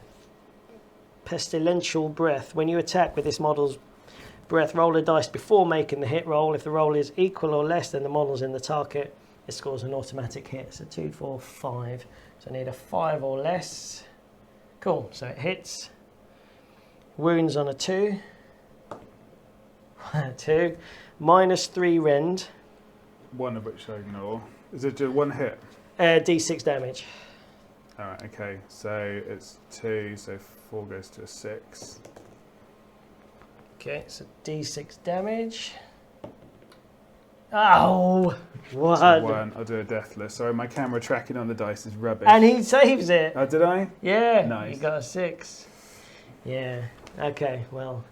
Pestilential Breath. When you attack with this model's breath, roll a dice before making the hit roll. If the roll is equal or less than the model's in the target, it scores an automatic hit. So 2, 4, 5. So I need a 5 or less. Cool, so it hits. Wounds on a 2. 2. -3 rend. One of which I ignore. Is it just 1 hit? D6 damage. Alright, okay. So it's 2, so 4 goes to a 6. Okay, so D6 damage. Oh! What? So 1. I'll do a deathless. Sorry, my camera tracking on the dice is rubbish. And he saves it. Oh, did I? Yeah. Nice. He got a 6. Yeah. Okay, well,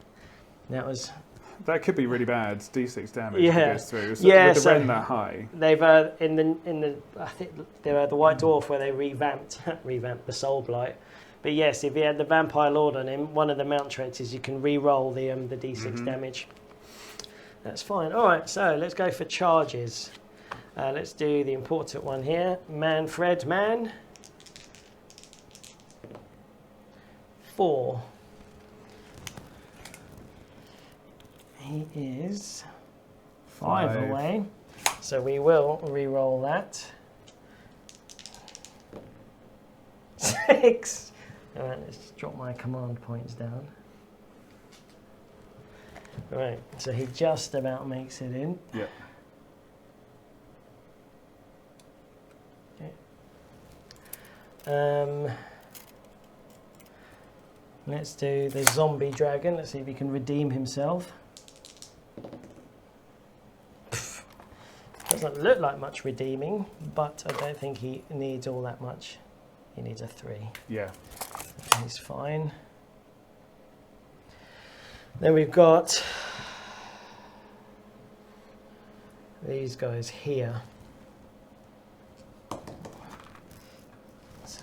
that could be really bad. D6 damage goes through. So yeah, with the rend that high. They've in the I think they were the White Dwarf where they revamped the Soulblight. But yes, if he had the Vampire Lord on him, one of the mount traits is you can re-roll the D6 damage. That's fine. All right, so let's go for charges. Let's do the important one here. Manfred, man. 4. He is 5 away. So we will re-roll that. 6. Alright, let's drop my command points down. Right, so he just about makes it in. Yep. Okay. Let's do the zombie dragon. Let's see if he can redeem himself. Doesn't look like much redeeming, but I don't think he needs all that much. He needs a 3. Yeah. He's fine. Then we've got these guys here. So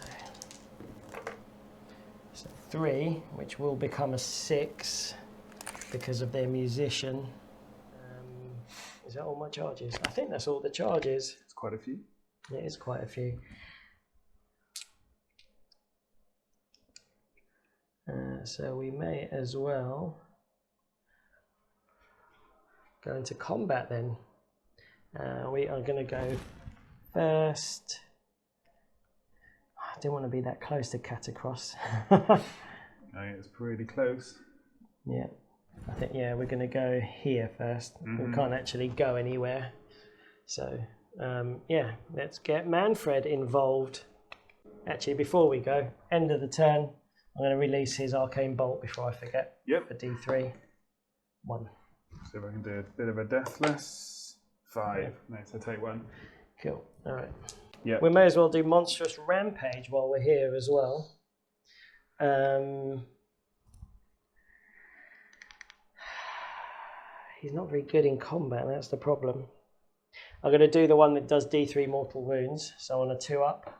3, which will become a 6 because of their musician. Is that all my charges? I think that's all the charges. It's quite a few. It is quite a few. So we may as well go into combat then. We are going to go first. I didn't want to be that close to Katakros. It's pretty close. Yeah, I think we're going to go here first. We can't actually go anywhere. So let's get Manfred involved. Actually, before we go, end of the turn, I'm going to release his Arcane Bolt before I forget. Yep. For D3. 1. So if I can do a bit of a deathless. 5. No, so take 1. Cool. All right. Yeah. We may as well do Monstrous Rampage while we're here as well. He's not very good in combat, that's the problem. I'm going to do the one that does D3 mortal wounds, so on a 2 up.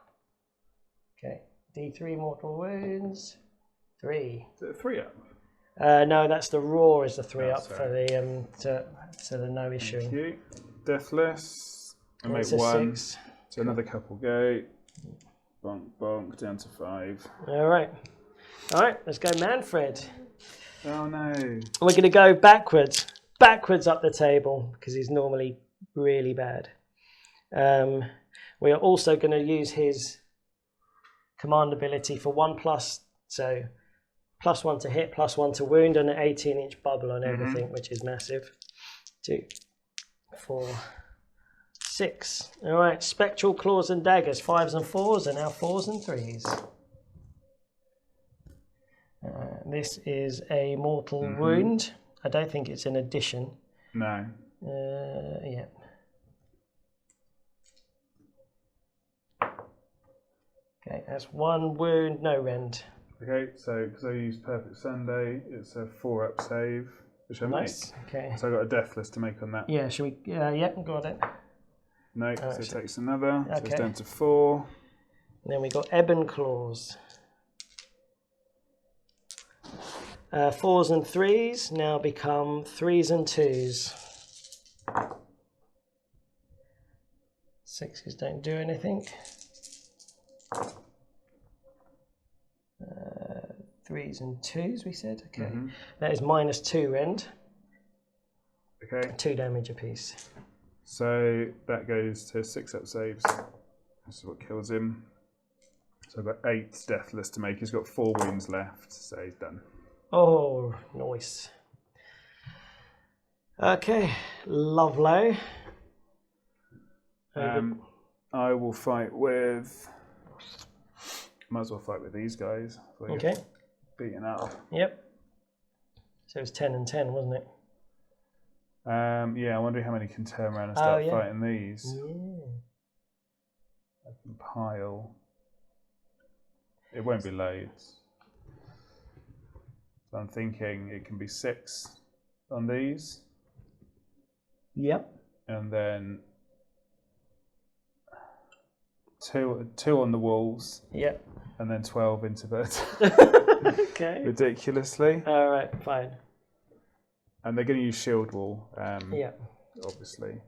Okay, D3 mortal wounds, 3. Is it a 3 up? No, that's the Roar is the 3 up sorry. for the to the no issuing. Thank you. Deathless. I make It's a 1. 6. So another couple go. Bonk, bonk, down to 5. All right, let's go Manfred. Oh no. We're going to go backwards up the table because he's normally really bad. We are also going to use his command ability for 1+, so +1 to hit, +1 to wound, and an 18-inch bubble on everything, which is massive. 2, 4, 6. All right, Spectral Claws and Daggers, 5s and 4s, and now 4s and 3s. This is a mortal wound. I don't think it's an addition. No. Yeah. Okay, that's 1 wound, no rend. Okay, so because I used Perfect Sunday, it's a 4 up save, which I Nice. make. Okay. So I got a deathless to make on that. Yeah, should we? Yeah, got it. No, so it takes another. So Okay. it's down to 4. And then we got Ebon Claws. 4s and 3s now become 3s and 2s. 6s don't do anything. 3s and 2s, we said. Okay. That is -2 rend. Okay. 2 damage apiece. So that goes to 6 up saves. That's what kills him. So I've got 8 deathless to make. He's got 4 wounds left, so he's done. Oh, nice. Okay, lovely. I will fight with. Might as well fight with these guys. Okay. Beaten up. Yep. So it was 10 and 10, wasn't it? Yeah, I wonder how many can turn around and start fighting these. Yeah. I can pile. It won't be loads. So I'm thinking it can be 6 on these. Yep. And then two on the walls. Yep. And then 12 into bed. Okay. Ridiculously. All right, fine. And they're going to use shield wall. Yeah. Obviously.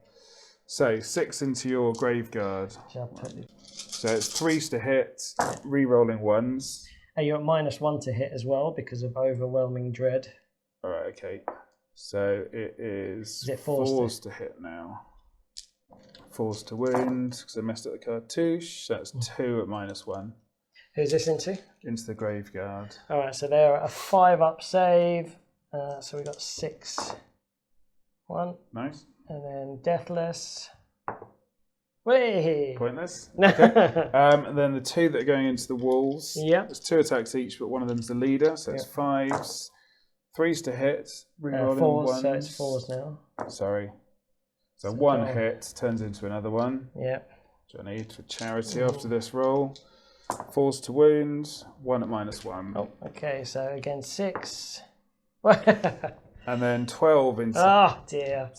So 6 into your grave guard. So it's 3s to hit, re-rolling 1s. And you're at -1 to hit as well because of overwhelming dread. All right, okay. So it is it 4s to hit now. 4s to wound because I messed up the cartouche. So that's 2 at -1. Who's this into? Into the Graveguard. All right, so they're a 5-up save. So we got 6. 1. Nice. And then Deathless. Whee! Pointless. Okay. And then the 2 that are going into the walls. Yeah. There's 2 attacks each, but one of them's the leader, so it's 5s. 3s to hit. Rerolling 4s, 1s. so it's 4s now. Sorry. So 1 hit turns into another one. Yeah. Which I need for charity after this roll. 4s to wound. 1 at -1. Oh, okay. So again, 6. And then 12 into. Oh dear.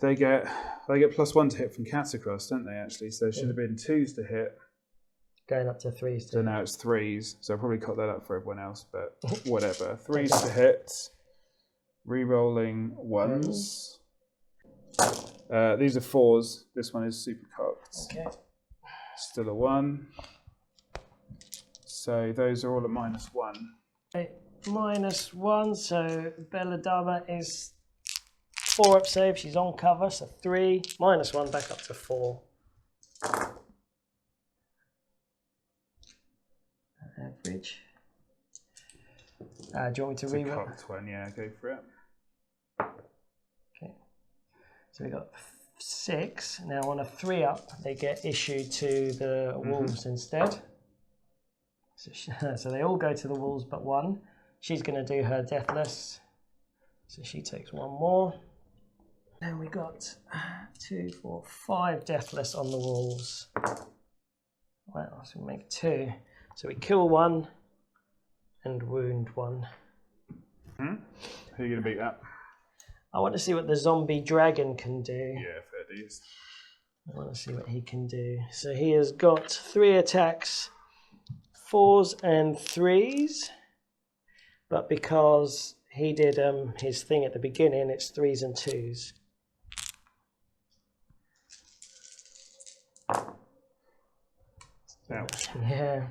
They get +1 to hit from Katakros, don't they? Actually, so it should have been 2s to hit. Going up to 3s. So now it's 3s. So I'll probably cut that up for everyone else, but whatever. 3s to hit. Rerolling 1s. These are 4s. This one is super cocked. Okay. Still a 1. So those are all at -1. Okay. -1. So Belladama is 4-up save. She's on cover. So 3. -1 back up to 4. Average. Do you want me to It's a reroll? cocked one, yeah, go for it. Okay. So we got 6. Now on a 3-up, they get issued to the wolves instead. So they all go to the wolves but 1. She's going to do her Deathless. So she takes 1 more. Then we got 2, 4, 5 Deathless on the wolves. Wow, so we make 2. So we kill 1 and wound 1. Who are you going to beat that? I want to see what the zombie dragon can do. Yeah, fair dues. I want to see what he can do. So he has got 3 attacks, 4s and 3s. But because he did his thing at the beginning, it's 3s and 2s. Ouch. Yeah.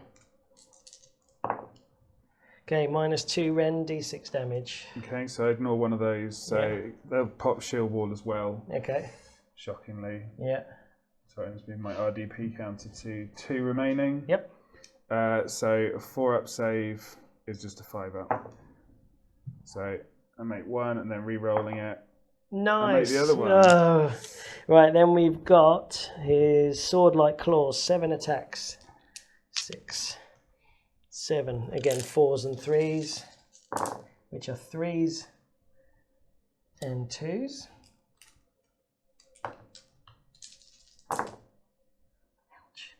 Okay, -2 Ren, D6 damage. Okay, so ignore one of those. So they'll pop shield wall as well. Okay. Shockingly. Yeah. So it's been my RDP counter to 2 remaining. Yep. So a 4-up save is just a 5-up. So I make 1 and then re-rolling it. Nice. I make the other one. Oh. Right, then we've got his sword-like claws, 7 attacks. 6, 7. Again, 4s and 3s, which are 3s and 2s. Ouch.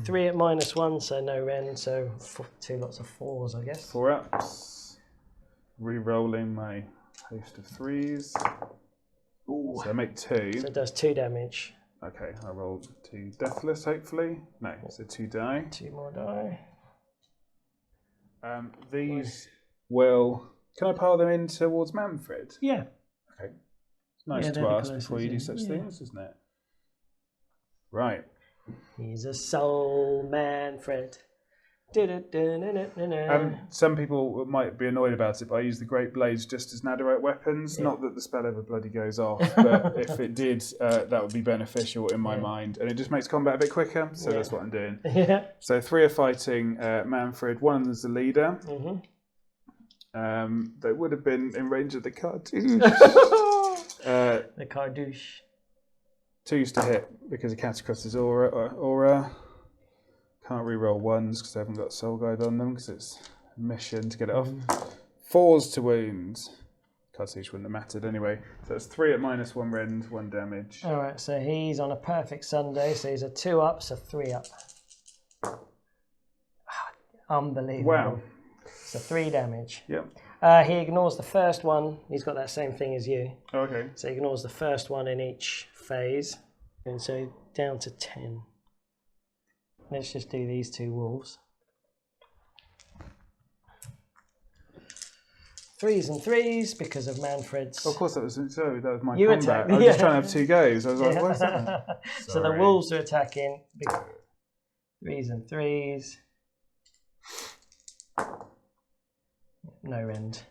3 at -1, so no Ren, so 2 lots of 4s, I guess. 4-ups. Re-rolling my host of 3s. Ooh. So I make 2. So it does 2 damage. Okay, I rolled 2 deathless, hopefully. No, so 2 die. 2 more die. These will... Can I pile them in towards Manfred? Yeah. Okay. It's nice to ask before you do such things, isn't it? Right. He's a soul Manfred. Some people might be annoyed about it, but I use the Great Blades just as Nadirite weapons. Not that the spell ever bloody goes off, but if it did, that would be beneficial in my mind. And it just makes combat a bit quicker, so that's what I'm doing. Yeah. So 3 are fighting Manfred, 1 of them's the leader. They would have been in range of the Cartouche. The Cartouche. 2s to hit because of Katakros' aura. Can't re-roll 1s because I haven't got Soul Guide on them because it's a mission to get it off. 4s to wound. Cartouche wouldn't have mattered anyway. So it's 3 at -1 rend, 1 damage. Alright, so he's on a perfect Sunday, so he's a 2-up, so 3-up. Unbelievable. Wow. So 3 damage. Yep. He ignores the first one. He's got that same thing as you. Oh, okay. So he ignores the first one in each phase. And so down to 10. Let's just do these 2 wolves. 3s and 3s because of Manfred's. Oh, of course, that was my You combat. attacked, I was just trying to have 2 goes. I was like, what's that? So the wolves are attacking. 3s and 3s. No rend.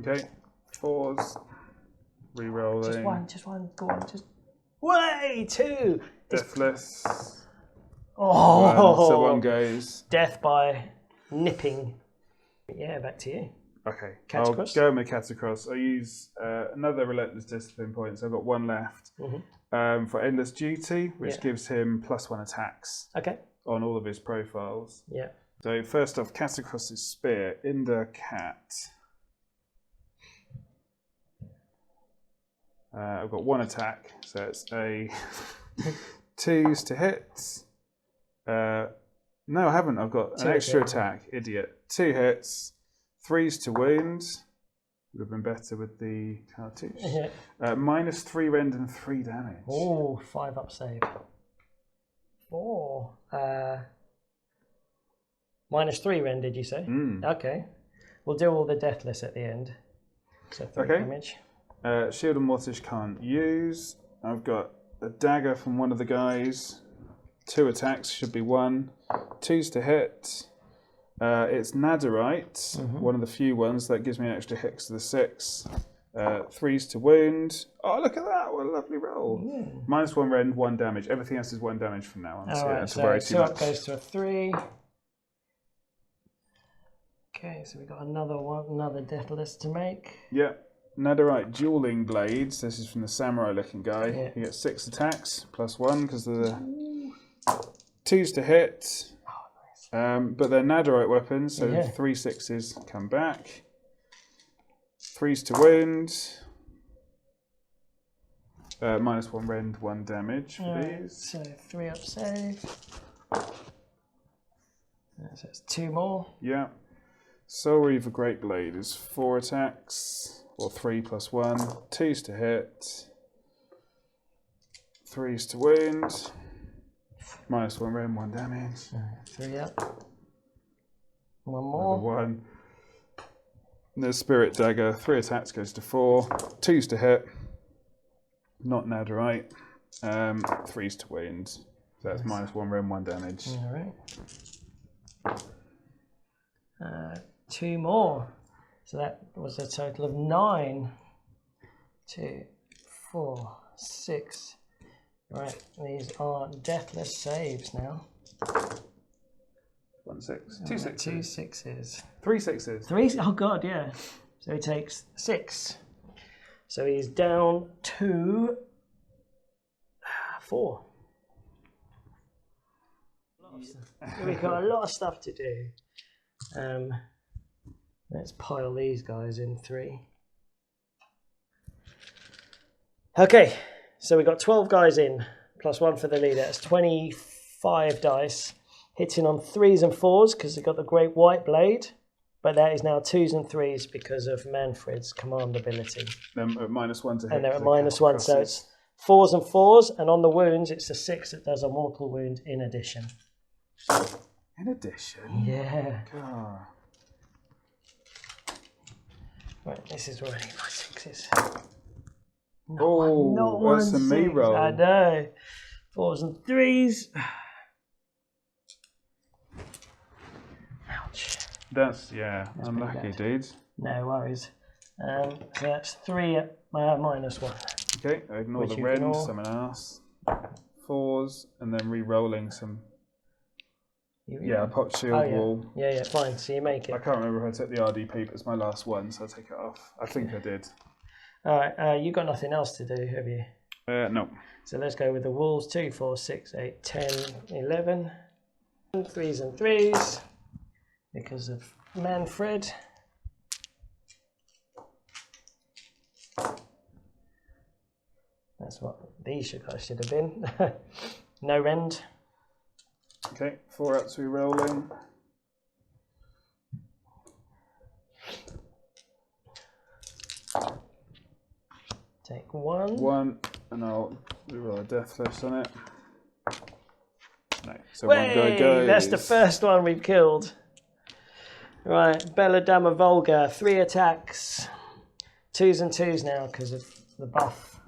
Okay. 4s. Re-rolling. Just one. Go on. Just. Way! 2! Deathless. Oh, so one goes. Death by nipping. Yeah, back to you. Okay, Katakros. I'll go with Katakros. I use another Relentless Discipline point, so I've got one left for Endless Duty, which gives him +1 attacks on all of his profiles. Yeah. So first off, Katakros' Spear, Inder Cat. I've got one attack, so it's a 2s to hit. No, I haven't. I've got an extra attack. Idiot. 2 hits, 3s to wound. Would have been better with the Cartouche. -3 rend and 3 damage. Oh, 5 up save. 4. -3 rend, did you say? Okay. We'll do all the deathless at the end. So 3 damage. Shield and Mortish can't use. I've got a dagger from one of the guys. 2 attacks, should be 1. 2s to hit. It's Nadirite, one of the few ones that gives me an extra hit to the 6. 3s to wound. Oh, look at that! What a lovely roll. -1 rend, 1 damage. Everything else is 1 damage from now on. So 2 up goes to a 3. Okay, so we've got another deathless to make. Yeah. Naderite Dueling Blades. This is from the samurai-looking guy. Yeah. You get 6 attacks, +1 because of the 2s to hit. Oh, nice. But they're Naderite weapons, so 3 6s come back. 3s to wound. -1 rend, 1 damage for these. So 3 up save. So it's 2 more. Yeah. Soul Reaver Great Blade is 4 attacks. Or 3 +1, 2s to hit, 3s to wound, -1 rend, 1 damage. 3 up. 1 more. Another 1. The Spirit Dagger, 3 attacks goes to 4, 2s to hit, not Nadirite, 3s to wound. So that's -1 rend, 1 damage. Alright. 2 more. So that was a total of 9. 2, 4, 6. Right, these are deathless saves now. 1 6. 2 6s. 2 6s. 3 6s. 3. Oh god, yeah. So he takes 6. So he's down to 4. We've got a lot of stuff to do. Let's pile these guys in 3. Okay, so we've got 12 guys in, +1 for the leader. That's 25 dice. Hitting on 3s and 4s because they've got the Great White Blade. But that is now 2s and 3s because of Manfred's command ability. They're at -1 to hit. And they're at -1, so it's 4s and 4s. And on the wounds, it's a 6 that does a mortal wound in addition. In addition? Yeah. God. Right, this is where I need my 6s. That's a me roll. I know. 4s and 3s. Ouch. That's unlucky, dudes. No worries. So that's 3 at -1. Okay, ignore the rend, summon ass. 4s, and then re-rolling some. I popped shield wall. Yeah, fine. So you make it. I can't remember if I took the RDP, but it's my last one, so I'll take it off. I think I did. Alright, you got nothing else to do, have you? No. So let's go with the wolves. 2, 4, 6, 8, 10, 11. 3s and 3s. Because of Manfred. That's what these guys should have been. No rend. Okay, 4 ups re-rolling. Take 1. 1, and I'll re-roll a deathless on it. No, so 1 guy goes. That's the first one we've killed. Right, Belladama Volga, 3 attacks. 2s and 2s now because of the buff.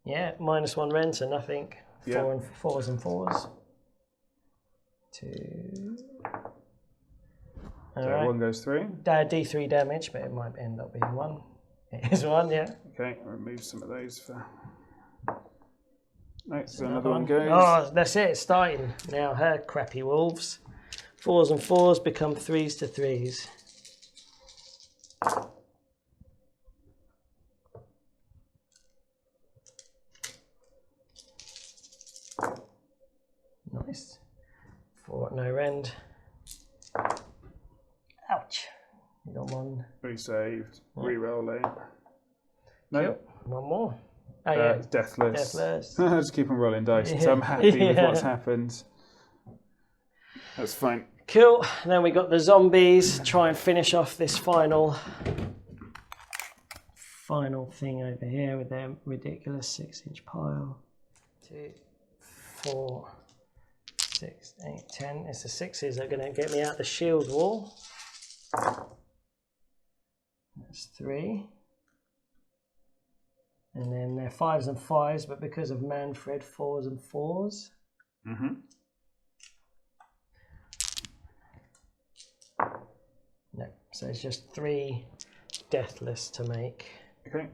Yeah, -1 rend, so nothing. 4s and 4s. 2. So 1 goes through. D3 damage, but it might end up being 1. It is 1, yeah. Okay, I'll remove some of those for No, so another one goes. Oh, that's it. It's starting now. Her crappy wolves. 4s and 4s become 3s to 3s. Nice. 4 at no end. Ouch. You got one. Resaved. Rerolling. No. Yep. One more. Oh, yeah. Deathless. Deathless. Just keep on rolling dice. So I'm happy with what's happened. That's fine. Cool. Then we got the zombies. Try and finish off this final thing over here with their ridiculous 6-inch pile. 2, 4, 6, 8, 10. It's the 6s that are going to get me out the shield wall. That's 3. And then they're 5s and 5s, but because of Manfred, 4s and 4s. Mm-hmm. No, so it's just 3 deathless to make. Okay.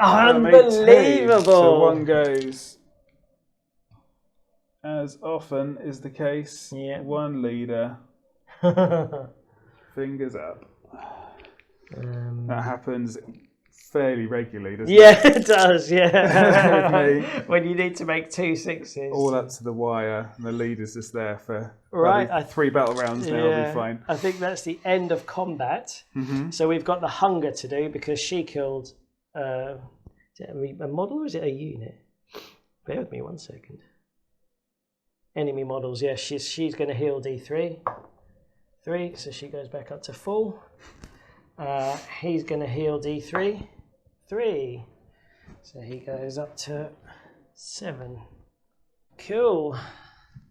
Unbelievable! So one goes, as often is the case, one leader. Fingers up. That happens fairly regularly, doesn't it? Yeah, it does, yeah. When you need to make 2 6s. All up to the wire, and the leader's just there for right, 3 battle rounds now, it'll be fine. I think that's the end of combat. So we've got the hunger to do because she killed, is it a model or is it a unit? Bear with me 1 second. Enemy models, yeah, she's going to heal D3. 3, so she goes back up to full. He's going to heal D3. 3, so he goes up to 7. Cool.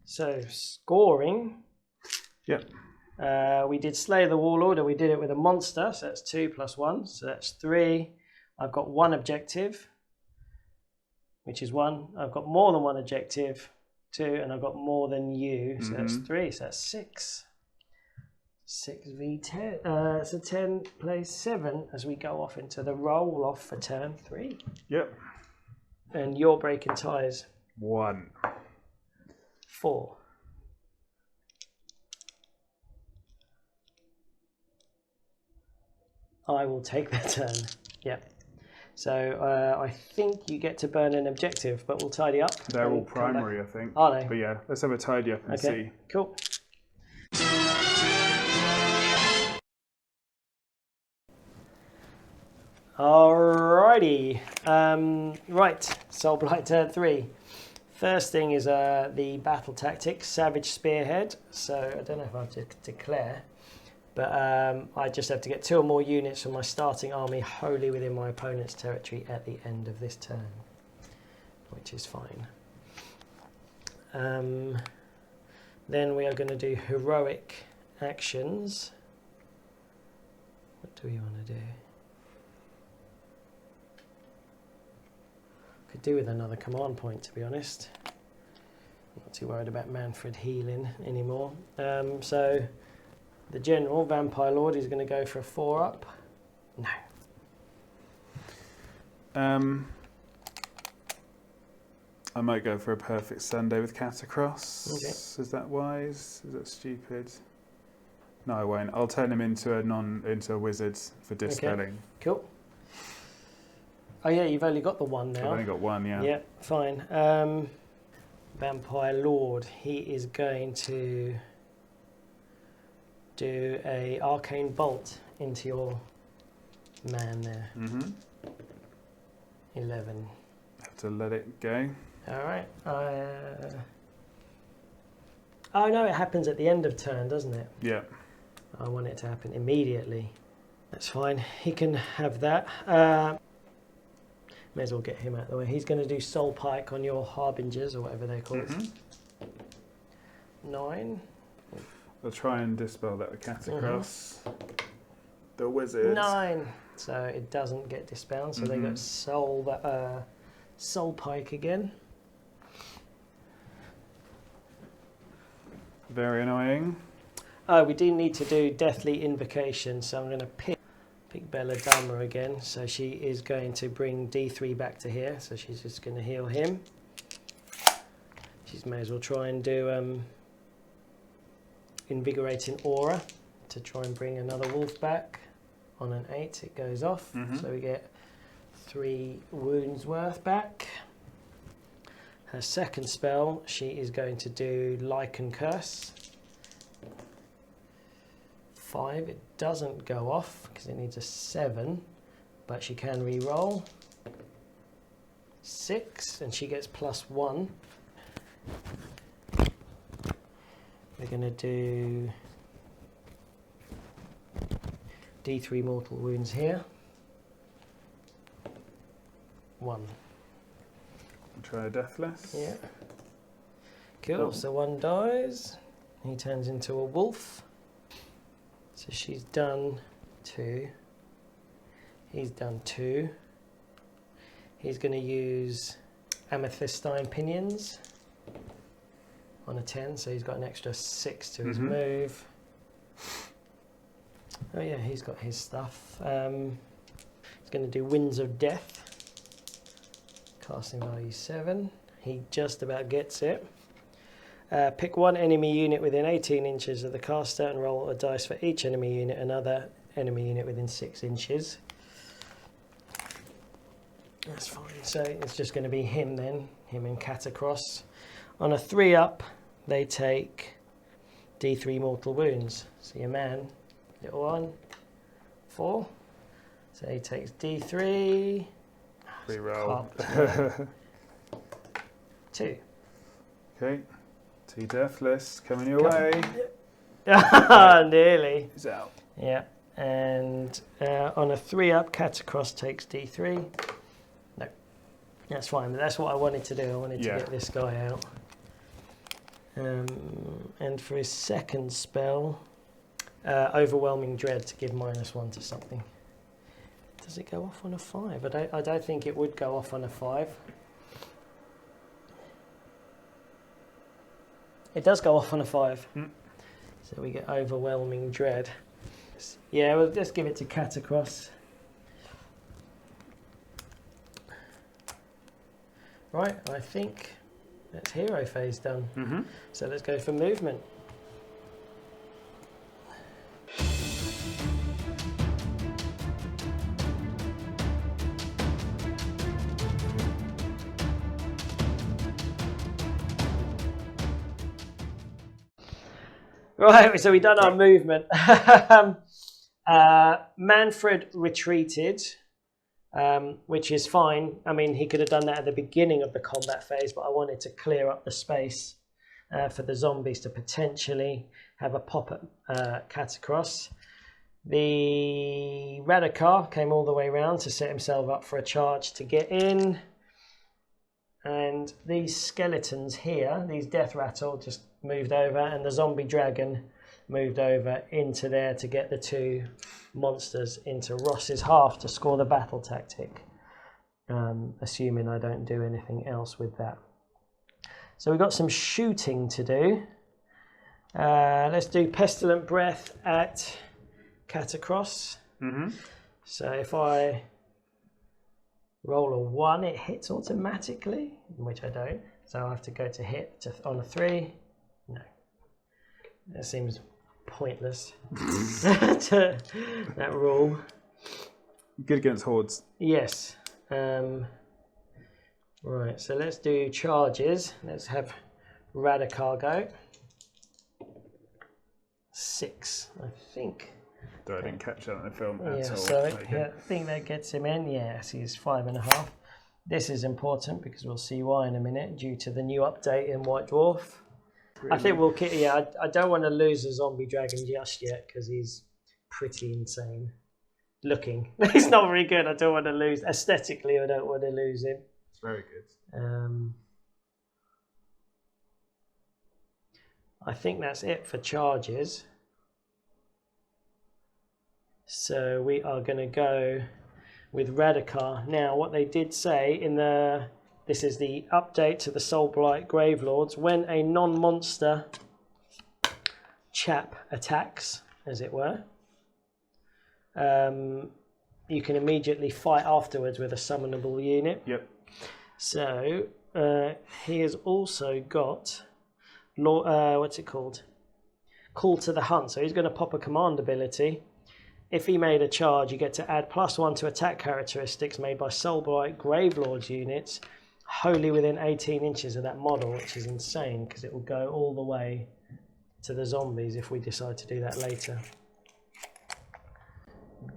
So scoring. Yep. We did Slay the Warlord, and we did it with a monster, so that's 2 plus 1, so that's 3. I've got 1 objective, which is 1. I've got more than 1 objective, 2, and I've got more than you, so that's 3, so that's 6. 6v10, so 10 plays 7 as we go off into the roll off for turn 3. Yep. And you're breaking ties. 1. 4. I will take the turn. Yep. So I think you get to burn an objective, but we'll tidy up. They're all primary, I think. Are they? But yeah, let's have a tidy up and see. Cool. Alrighty, right, Soulblight turn 3. First thing is the battle tactic, Savage Spearhead. So I don't know if I have to declare, but I just have to get 2 or more units from my starting army wholly within my opponent's territory at the end of this turn, which is fine. Then we are going to do heroic actions. What do we want to do? Could do with another command point, to be honest. Not too worried about Manfred healing anymore. So the general Vampire Lord is going to go for a 4-up. No. I might go for a perfect Sunday with Katakros. Okay. Is that wise? Is that stupid? No, I won't. I'll turn him into a wizard for dispelling. Okay. Cool. Oh yeah, you've only got the 1 now. I've only got 1, yeah. Yeah, fine. Vampire Lord, he is going to do a arcane bolt into your man there. 11. Have to let it go. All right. Oh no, it happens at the end of turn, doesn't it? Yeah. I want it to happen immediately. That's fine. He can have that. May as well get him out of the way. He's going to do Soul Pike on your Harbingers, or whatever they're called. 9. I'll try and dispel that with Katakros. The wizard. 9. So it doesn't get dispelled. So they got Soul Pike again. Very annoying. Oh, we do need to do Deathly Invocation. So I'm going to pick Belladama again. So she is going to bring D3 back to here. So she's just going to heal him. She may as well try and do Invigorating Aura to try and bring another wolf back. On an 8 it goes off, so we get 3 wounds worth back. Her second spell, she is going to do Lichen Curse. 5, it doesn't go off because it needs a 7, but she can re-roll. 6, and she gets +1. We're going to do D3 mortal wounds here. 1. Try a Deathless. Yeah. Cool, so 1 dies. He turns into a wolf. So she's done 2. He's done 2. He's going to use Amethystine Pinions on a 10, so he's got an extra 6 to his move. Oh yeah, he's got his stuff. He's going to do Winds of Death. Casting value 7. He just about gets it. Pick 1 enemy unit within 18 inches of the caster and roll a dice for each enemy unit, another enemy unit within 6 inches. That's fine. So it's just going to be him then, him and Katakros. On a 3-up, they take D3 mortal wounds. So your man, little one, 4. So he takes D3. Reroll. 2. Okay. 2 Deathless coming your way. Nearly. He's out. Yeah. And on a 3-up, Katakros takes D3. No. That's fine, but that's what I wanted to do. I wanted to get this guy out. And for his second spell, Overwhelming Dread to give -1 to something. Does it go off on a 5? I don't think it would go off on a 5. It does go off on a 5. So we get Overwhelming Dread. Yeah, we'll just give it to Katakros. Right, I think that's hero phase done. So let's go for movement. Right, so we've done our movement. Manfred retreated, which is fine. I mean, he could have done that at the beginning of the combat phase, but I wanted to clear up the space for the zombies to potentially have a pop at Katakros. The Radacar came all the way around to set himself up for a charge to get in. And these skeletons here, these death rattle, just moved over, and the zombie dragon moved over into there to get the 2 monsters into Ross's half to score the battle tactic, assuming I don't do anything else with that. So we've got some shooting to do. Let's do Pestilent Breath at Katakros. So if I roll a 1, it hits automatically, which I don't. So I have to go to hit on a 3. No, that seems pointless. That rule. Good against hordes. Yes. Right, so let's do charges. Let's have Radacar go. 6, I think. Though I didn't catch that in the film at all. So I think that gets him in. Yes, he's 5.5. This is important because we'll see why in a minute due to the new update in White Dwarf. Really? I think we'll keep. Yeah, I don't want to lose a zombie dragon just yet because he's pretty insane looking. He's not very good. I don't want to lose aesthetically. I don't want to lose him. It's very good. I think that's it for charges. So we are going to go with Radacar. Now, what they did say in this is the update to the Soulblight Gravelords. When a non-monster chap attacks, as it were, you can immediately fight afterwards with a summonable unit. Yep. So he has also got what's it called? Call to the Hunt. So he's going to pop a command ability. If he made a charge, you get to add +1 to attack characteristics made by Soulblight Gravelords units wholly within 18 inches of that model, which is insane because it will go all the way to the zombies if we decide to do that later.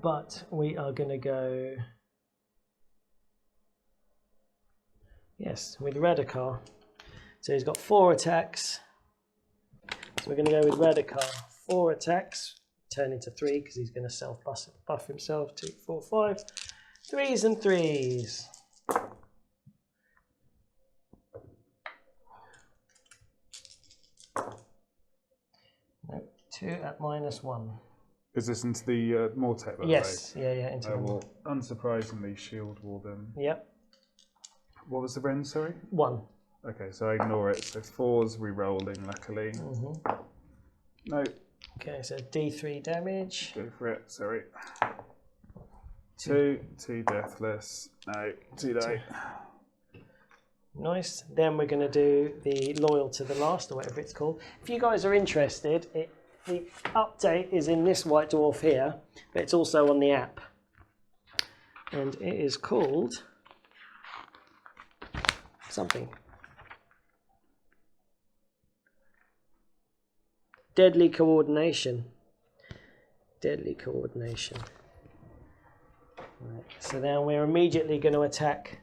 But we are going to go, yes, with Radacar. So he's got 4 attacks. So we're going to go with Radacar. 4 attacks, turn into 3 because he's going to self-buff himself. 2, 4, 5. 3s and 3s. Nope, 2 at -1. Is this into the Mortek? Yes, yeah, into the will unsurprisingly shield wall them. Yep. What was the rend, sorry? 1. Okay, so I ignore it. So 4's re-rolling, luckily. No. Okay, so D3 damage. Go for it, sorry. 2 deathless. No, too late. Nice. Then we're going to do the Loyal to the Last, or whatever it's called. If you guys are interested, the update is in this white dwarf here, but it's also on the app. And it is called something. Deadly Coordination. Deadly Coordination. Right. So now we're immediately going to attack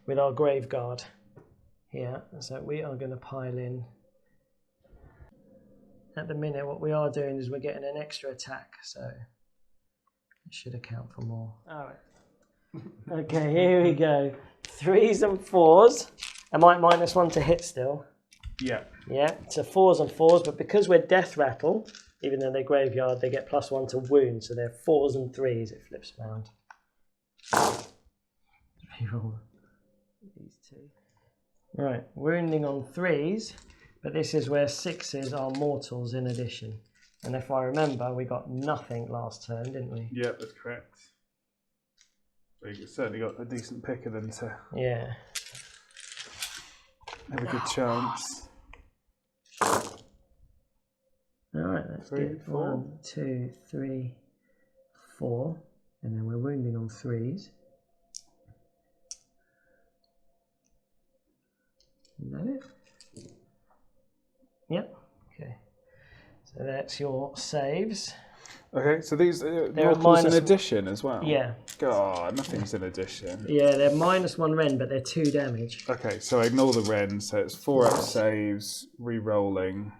with our Grave Guard here. So we are going to pile in. At the minute, what we are doing is we're getting an extra attack, so it should account for more. All right. Okay, here we go. 3s and 4s. Am I -1 to hit still? Yeah. Yeah, so 4s and 4s, but because we're Death Rattle, even though they're Graveyard, they get +1 to wound, so they're 4s and 3s. It flips around. Reroll these 2. Right, wounding on 3s. But this is where 6s are mortals in addition. And if I remember, we got nothing last turn, didn't we? Yeah, that's correct. We certainly got a decent pick of them to have a good chance. Alright, that's 3, good. 4. 1, 2, 3, 4. And then we're wounding on 3s. Is that it? Yep. Okay. So that's your saves. Okay, so these mortals in addition as well? Yeah. God, nothing's in addition. Yeah, they're -1 rend, but they're 2 damage. Okay, so ignore the rend, so it's 4 up saves, re-rolling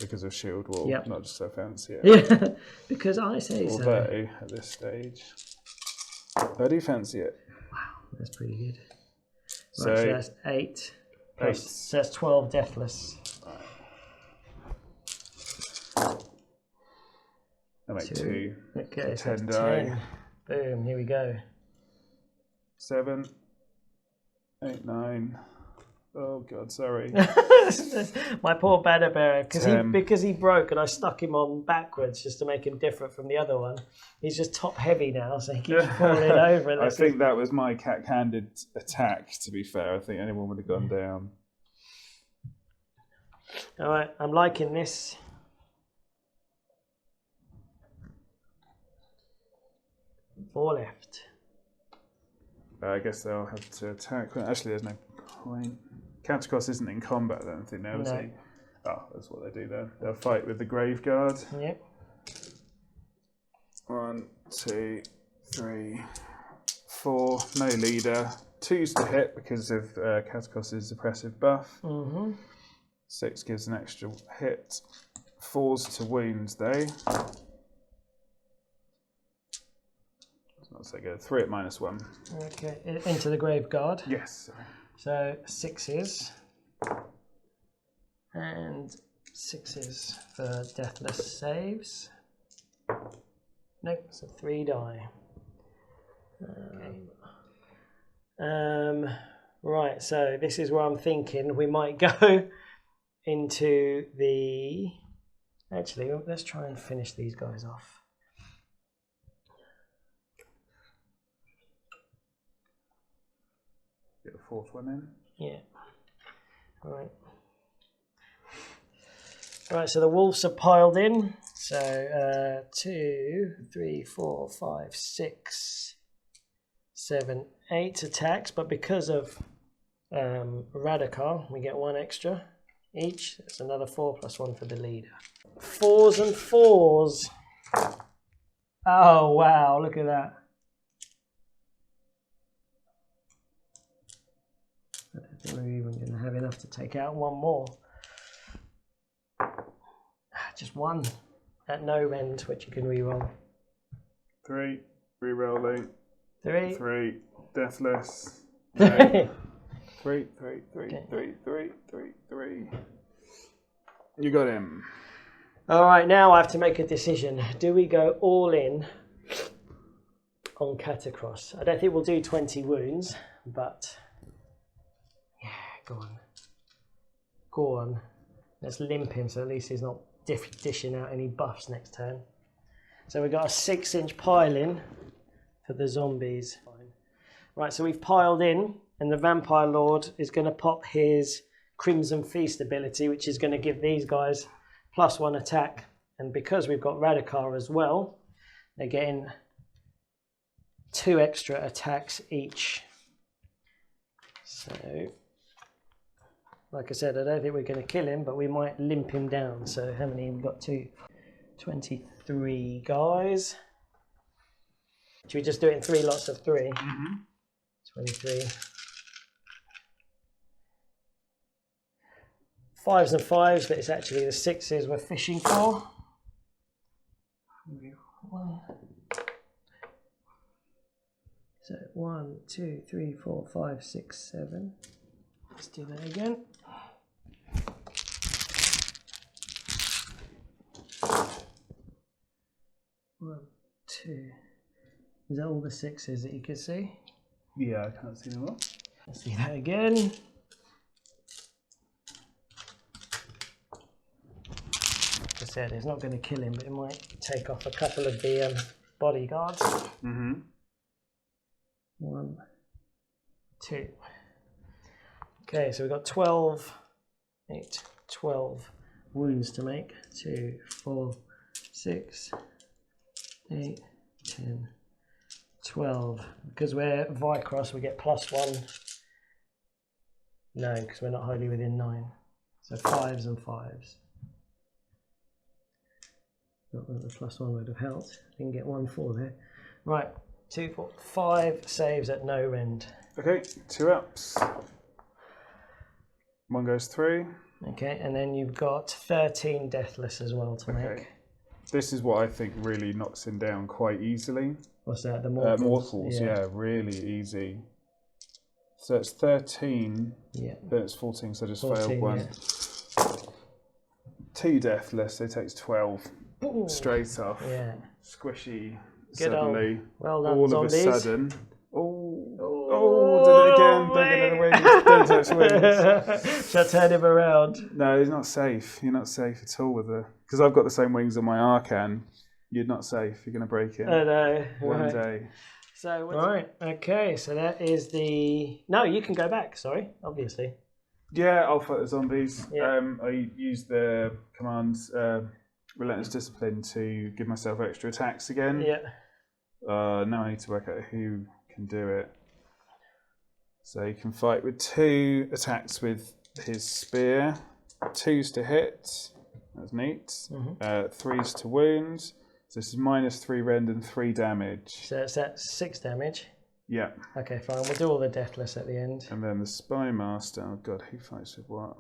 because of shield wall. Yep. Not just so fancy. Yeah, because I say so. Although, at this stage, I do fancy it. Wow, that's pretty good. So, Right, so that's 8. So that's 12 deathless. I make 2. Okay, so 10 die. 10. Boom, here we go. 7, 8, 9. Oh God, sorry. My poor banner bearer, because he broke and I stuck him on backwards just to make him different from the other one. He's just top heavy now, so he keeps falling over. I think that was my cat-handed attack, to be fair. I think anyone would have gone down. All right, I'm liking this. Four left. I guess they'll have to attack. Well, actually, there's no point. Katakros isn't in combat, I don't think, now, is he? Oh, that's what they do then. They'll fight with the Grave Guard. Yep. 1, 2, 3, 4. No leader. 2's to hit because of Katakros' suppressive buff. 6 gives an extra hit. 4's to wound, though. Not so good. 3 at -1. Okay, into the Grave Guard. Yes. So 6s. And 6s for deathless saves. Nope, so 3 die. Right, so this is where I'm thinking we might go into the... Actually, let's try and finish these guys off. fourth one in. Yeah. All right. Right, so the wolves are piled in. So 2, 3, 4, 5, 6, 7, 8 attacks. But because of Radacar, we get 1 extra each. That's another 4 plus 1 for the leader. 4s and 4s. Oh, wow, look at that. I don't think we're even going to have enough to take out 1 more. Just 1 at no end, which you can reroll. 3, rerolling. 3. 3, deathless. 3. 3, 3, 3, 3, 3, 3, 3. You got him. All right, now I have to make a decision. Do we go all in on Katakros? I don't think we'll do 20 wounds, but yeah, go on. Go on. Let's limp him so at least he's not dishing out any buffs next turn. So we've got a 6-inch pile in for the zombies. Right, so we've piled in, and the Vampire Lord is going to pop his Crimson Feast ability, which is going to give these guys +1 attack. And because we've got Radacar as well, they're getting 2 extra attacks each. So, like I said, I don't think we're going to kill him, but we might limp him down. So how many have we got? 23 guys. Should we just do it in 3 lots of 3? Mm-hmm. 23. 5s and 5s, but it's actually the 6s we're fishing for. 1. So 1, 2, 3, 4, 5, 6, 7. Let's do that again. One, 2. Is that all the 6s that you can see? Yeah, I can't see them all. Let's do that again. Like I said, it's not going to kill him, but it might take off a couple of the bodyguards. Mm-hmm. 1, 2. Okay, so we've got 12, 8, 12 wounds to make. 2, 4, 6, 8, 10, 12. Because we're Vicross, we get +1. No, because we're not wholly within 9. So 5s and 5s. Not that the +1 would have helped. Didn't get 1 4 there. Right, 2, 4, 5 saves at no end. Okay, 2 ups. 1 goes through. Okay, and then you've got 13 deathless as well to make. This is what I think really knocks him down quite easily. What's that? The mortals? Mortals, yeah, really easy. So it's 13. Yeah. Then it's 14, so I just 14, failed 1. Yeah. 2 deathless, so it takes 12. Ooh. Straight off. Yeah. Squishy. Good suddenly. Well done, all zombies. Of a sudden. Did it again. Don't get in the wings. Don't touch wings. Shall I turn him around? No, he's not safe. You're not safe at all with the... Because I've got the same wings on my Arcan. You're not safe. You're going to break it. I know. One day. So right. Okay. So that is the... No, you can go back. Sorry. Obviously. Yeah, I'll fight the zombies. Yeah. I use the commands Relentless Discipline to give myself extra attacks again. Yeah. Now I need to work out who can do it. So he can fight with 2 attacks with his spear, 2s to hit. That's neat. Mm-hmm. 3s to wound. So this is -3 rend and 3 damage. So that's 6 damage. Yeah. Okay, fine. We'll do all the deathless at the end. And then the Spy Master. Oh god, who fights with what?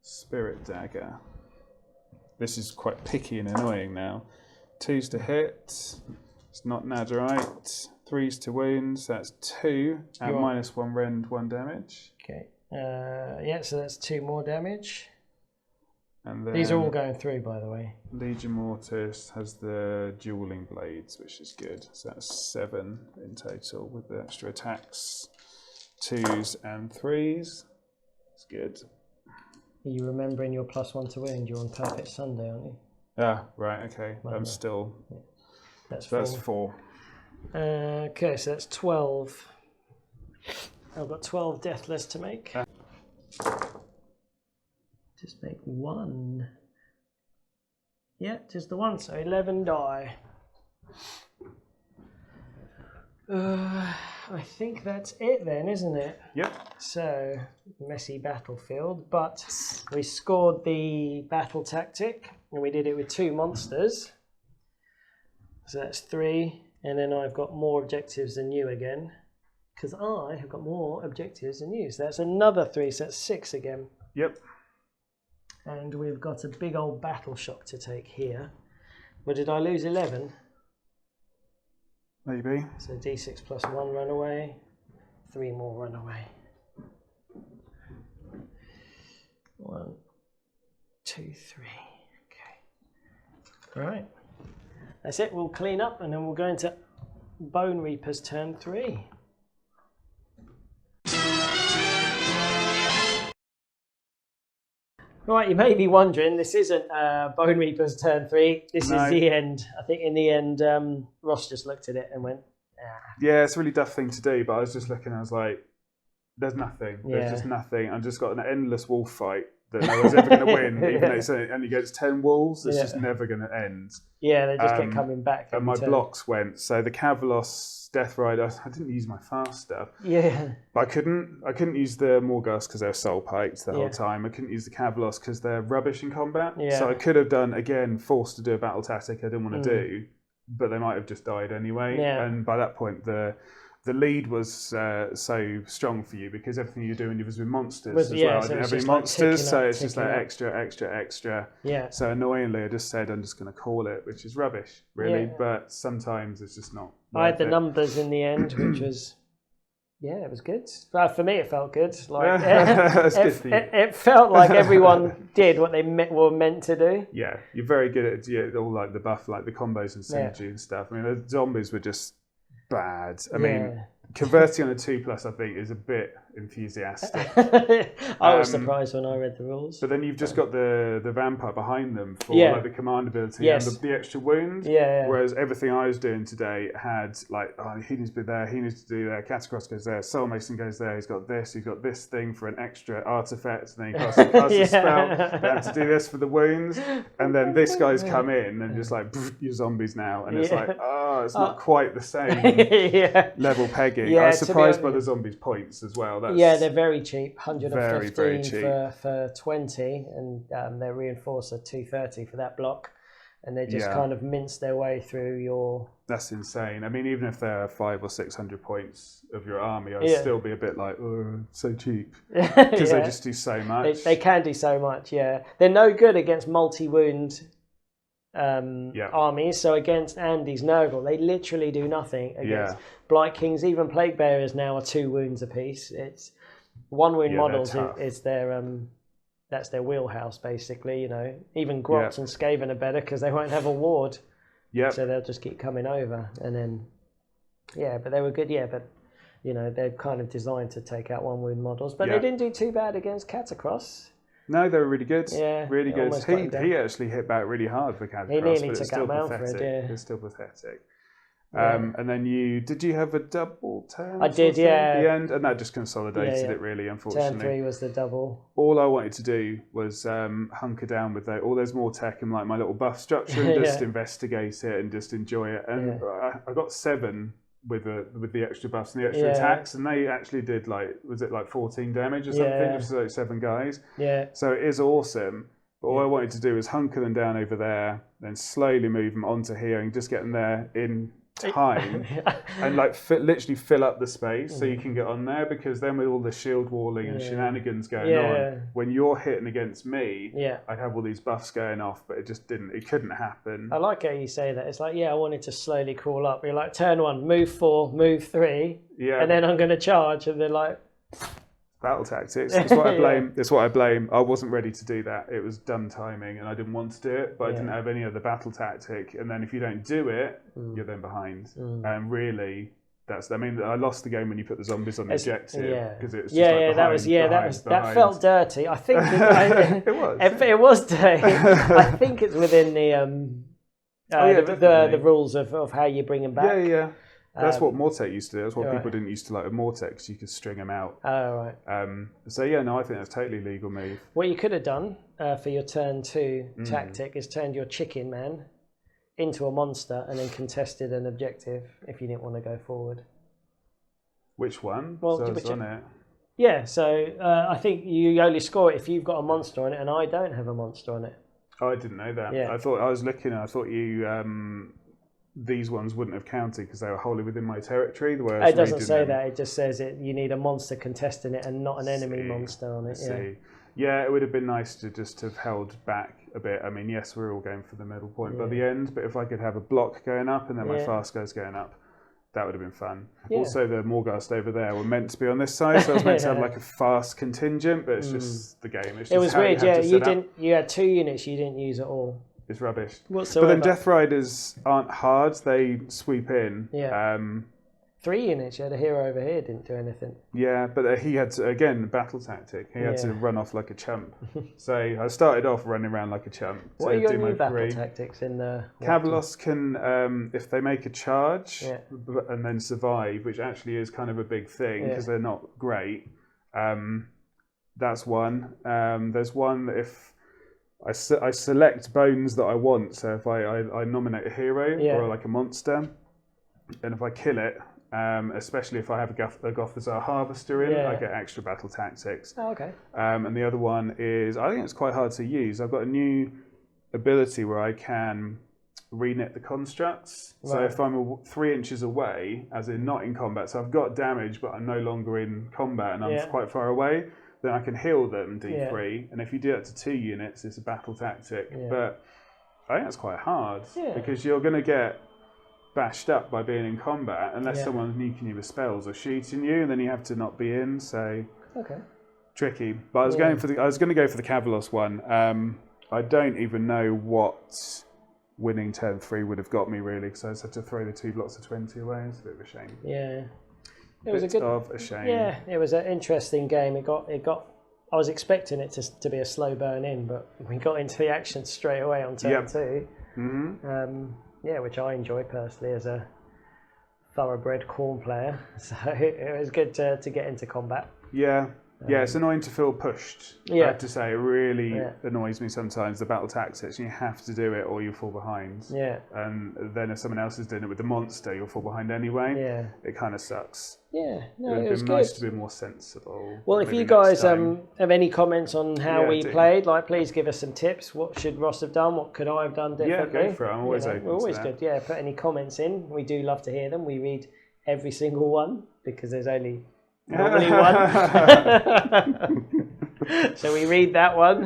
Spirit Dagger. This is quite picky and annoying now. 2s to hit. It's not Nadirite. 3s to wound. So that's 2 at -1 rend, 1 damage. Okay. Yeah, so that's 2 more damage. And then these are all going through, by the way. Legion Mortis has the dueling blades, which is good. So that's 7 in total with the extra attacks. 2s and 3s. It's good. Are you remembering your +1 to wound? You're on Perfect Sunday, aren't you? Ah, right, okay. I'm still... Yeah. That's 4. Okay, so that's 12. I've got 12 deathless to make. Just make one. Yeah, just the one, so 11 die. I think that's it then, isn't it? Yep. So, messy battlefield, but we scored the battle tactic, and we did it with 2 monsters. So that's 3, and then I've got more objectives than you again, because I have got more objectives than you. So that's another 3, so that's 6 again. Yep. And we've got a big old battle shock to take here. But did I lose 11? Maybe. So d6 plus 1 run away, 3 more run away. 1, 2, 3. Okay. All right. That's it. We'll clean up and then we'll go into Bonereapers turn 3. Right, you may be wondering, this isn't Bonereapers turn 3. This is the end. I think in the end, Ross just looked at it and went, ah. Yeah, it's a really duff thing to do, but I was just looking, I was like, there's nothing. There's just nothing. I've just got an endless wolf fight that no one's ever going to win, even though it's only against 10 wolves. It's just never going to end. Yeah, they just kept coming back. And my blocks went. So the Kavalos Deathriders, I didn't use my fast stuff. Yeah. But I couldn't use the Morghast because they're soul piked the whole time. I couldn't use the Kavalos because they're rubbish in combat. Yeah. So I could have done, again, forced to do a battle tactic I didn't want to do, but they might have just died anyway. Yeah. And by that point, the lead was so strong for you because everything you're doing was with monsters as well. So every monsters, so it's just like extra. Yeah. So annoyingly, I just said I'm just going to call it, which is rubbish, really. Yeah. But sometimes it's just not. I had the numbers in the end, which was, it was good. But for me, it felt good. Like it felt like everyone did what they were meant to do. Yeah, you're very good at all like the buff, like the combos and synergy and stuff. I mean, the zombies were just bad. I mean, converting on a 2+, I think, is a bit enthusiastic. I was surprised when I read the rules. But then you've just got the vampire behind them for like the command ability and the extra wound. Whereas everything I was doing today had like, he needs to be there, he needs to do there, Katakros goes there, Soulmason goes there, he's got this thing for an extra artifact, and then he casts a spell, they have to do this for the wounds, and then this guy's come in and just like, you're zombies now, and it's like, it's not quite the same level pegging. I was surprised by the zombies' points as well. They're very cheap, 115 very cheap. For 20, and they're reinforced at 230 for that block, and they just kind of mince their way through your... That's insane. I mean, even if they're 500 or 600 points of your army, I'd still be a bit like, oh, so cheap, because they just do so much. They can do so much, They're no good against multi-wound armies, so against Andy's Nurgle, they literally do nothing against Blight Kings. Even Plague Bearers now are 2 wounds apiece. It's 1 wound models is their that's their wheelhouse basically. Even Grots and Skaven are better because they won't have a ward. So they'll just keep coming over, and then but they were good. But they're kind of designed to take out 1 wound models, but they didn't do too bad against Katakros. No, they were really good. Yeah, really good. He actually hit back really hard for Katakros. He nearly took out Manfred. It's still pathetic. And then did you have a double turn? I did, at the end, and that just consolidated it really. Unfortunately, turn 3 was the double. All I wanted to do was hunker down with all those Mortek and like my little buff structure and just investigate it and just enjoy it. And I got 7 with the extra buffs and the extra attacks, and they actually did like 14 damage or something, just like 7 guys. So it is awesome. But all I wanted to do was hunker them down over there, then slowly move them onto here and just get them there in time and like literally fill up the space so you can get on there, because then with all the shield walling and shenanigans going on, when you're hitting against me, I'd have all these buffs going off, but it couldn't happen. I like how you say that. It's like, I wanted to slowly crawl up. You're like, turn 1, move 4, move 3, and then I'm going to charge, and they're like... Battle tactics. That's what I blame. That's what I blame. I wasn't ready to do that. It was dumb timing, and I didn't want to do it. But I didn't have any other battle tactic. And then if you don't do it, you're then behind. And really, I lost the game when you put the zombies on the objective because it was just that felt dirty. I think it was. It was dirty. I think it's within the rules of how you bring them back. That's what Mortek used to do. That's what people didn't used to like with Mortek, because you could string them out. Oh, right. So yeah, no, I think that's totally legal move. What you could have done for your turn 2 tactic is turned your chicken man into a monster and then contested an objective if you didn't want to go forward. Which one? Well, so it's on it. Yeah, so I think you only score it if you've got a monster on it, and I don't have a monster on it. Oh, I didn't know that. Yeah. I thought you these ones wouldn't have counted because they were wholly within my territory. It doesn't say that. It just says you need a monster contesting it and not an enemy monster on it. Yeah, it would have been nice to just have held back a bit. I mean, yes, we're all going for the middle point by the end, but if I could have a block going up and then my fast guys going up, that would have been fun. Yeah. Also, the Morghast over there were meant to be on this side, so I was meant to have like a fast contingent, but it's just the game. It was weird, you had 2 units you didn't use at all. It's rubbish. Whatsoever. But then Deathriders aren't hard, they sweep in. Yeah. 3 units, you had a hero over here, didn't do anything. Yeah, but he had to, again, battle tactic. He had to run off like a chump. So I started off running around like a chump. What are your new battle tactics in the... Kavalos can, if they make a charge and then survive, which actually is kind of a big thing because they're not great, that's one. There's one that if I select bones that I want, so if I nominate a hero or like a monster, and if I kill it, especially if I have a Gothizzar Harvester in, I get extra battle tactics. Oh, okay. And the other one is, I think it's quite hard to use. I've got a new ability where I can reknit the constructs. Right. So if I'm 3 inches away, as in not in combat, so I've got damage, but I'm no longer in combat and I'm quite far away, then I can heal them D3. And if you do that to 2 units, it's a battle tactic. But I think that's quite hard because you're going to get bashed up by being in combat unless someone's nuking you with spells or shooting you, and then you have to not be in. So tricky. But I was going to go for the Kavalos one. I don't even know what winning turn 3 would have got me really, because I just had to throw the 2 blocks of 20 away. It's a bit of a shame. Yeah, it was a shame. Yeah, it was an interesting game. It got. I was expecting it to be a slow burn in, but we got into the action straight away on turn 2. Mm-hmm. Which I enjoy personally as a thoroughbred Khorne player. So it was good to get into combat. Yeah, it's annoying to feel pushed. I have to say, it really annoys me sometimes, the battle tactics. You have to do it or you fall behind. Yeah. And then if someone else is doing it with the monster, you'll fall behind anyway. Yeah. It kind of sucks. Yeah, no, it was good. Nice to be more sensible. Well, if you guys have any comments on how we played, please give us some tips. What should Ross have done? What could I have done differently? Yeah, go for it. I'm always open. We're always good. Yeah, put any comments in. We do love to hear them. We read every single one because there's only normally one. So we read that one.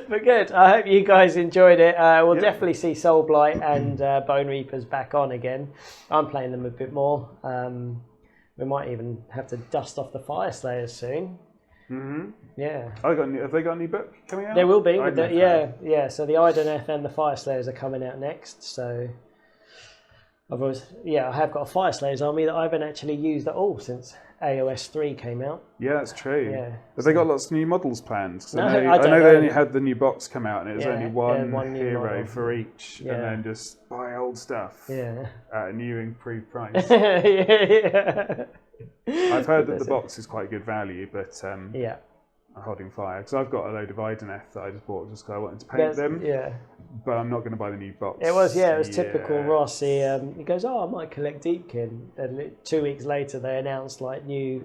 But good. I hope you guys enjoyed it. We'll definitely see Soulblight and Bonereapers back on again. I'm playing them a bit more. We might even have to dust off the Fire Slayers soon. Mm-hmm. Yeah. Have they got a new book coming out? There will be. So the Ideneth and the Fire Slayers are coming out next. So I have got a Fire Slayers army that I haven't actually used at all since AoS 3 came out. Yeah, that's true. Yeah. Have they got lots of new models planned? No, I know they only had the new box come out and it was only one hero for each, and then just buy old stuff at a new improved price. I've heard that the box is quite good value, but I'm holding fire because I've got a load of Ideneth that I just bought just because I wanted to paint them. Yeah. But I'm not going to buy the new box. It was typical Ross. He goes, I might collect Deepkin. And 2 weeks later, they announced a new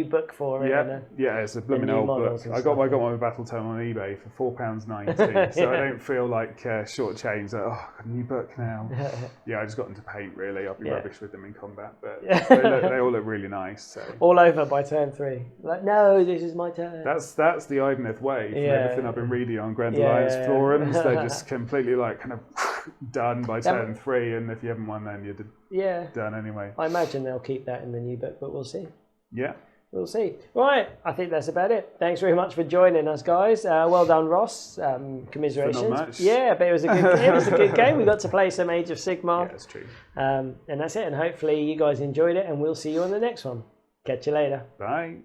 book for it. Yeah, it's a blooming old book. I got my battle tome on eBay for £4.90, so I don't feel like shortchanged. Got a new book now. I just got them to paint. Really, I'll be rubbish with them in combat, but they all look really nice. So. All over by turn 3. No, this is my turn. That's the Ideneth way. From everything I've been reading on Grand Alliance forums, they're just completely kind of done by turn 3, and if you haven't won, then you're done anyway. I imagine they'll keep that in the new book, but we'll see. Yeah. We'll see. Right, I think that's about it. Thanks very much for joining us, guys. Well done, Ross. Commiserations. For not much. Yeah, but it was a good game. We got to play some Age of Sigmar. Yeah, that's true. And that's it. And hopefully you guys enjoyed it, and we'll see you on the next one. Catch you later. Bye.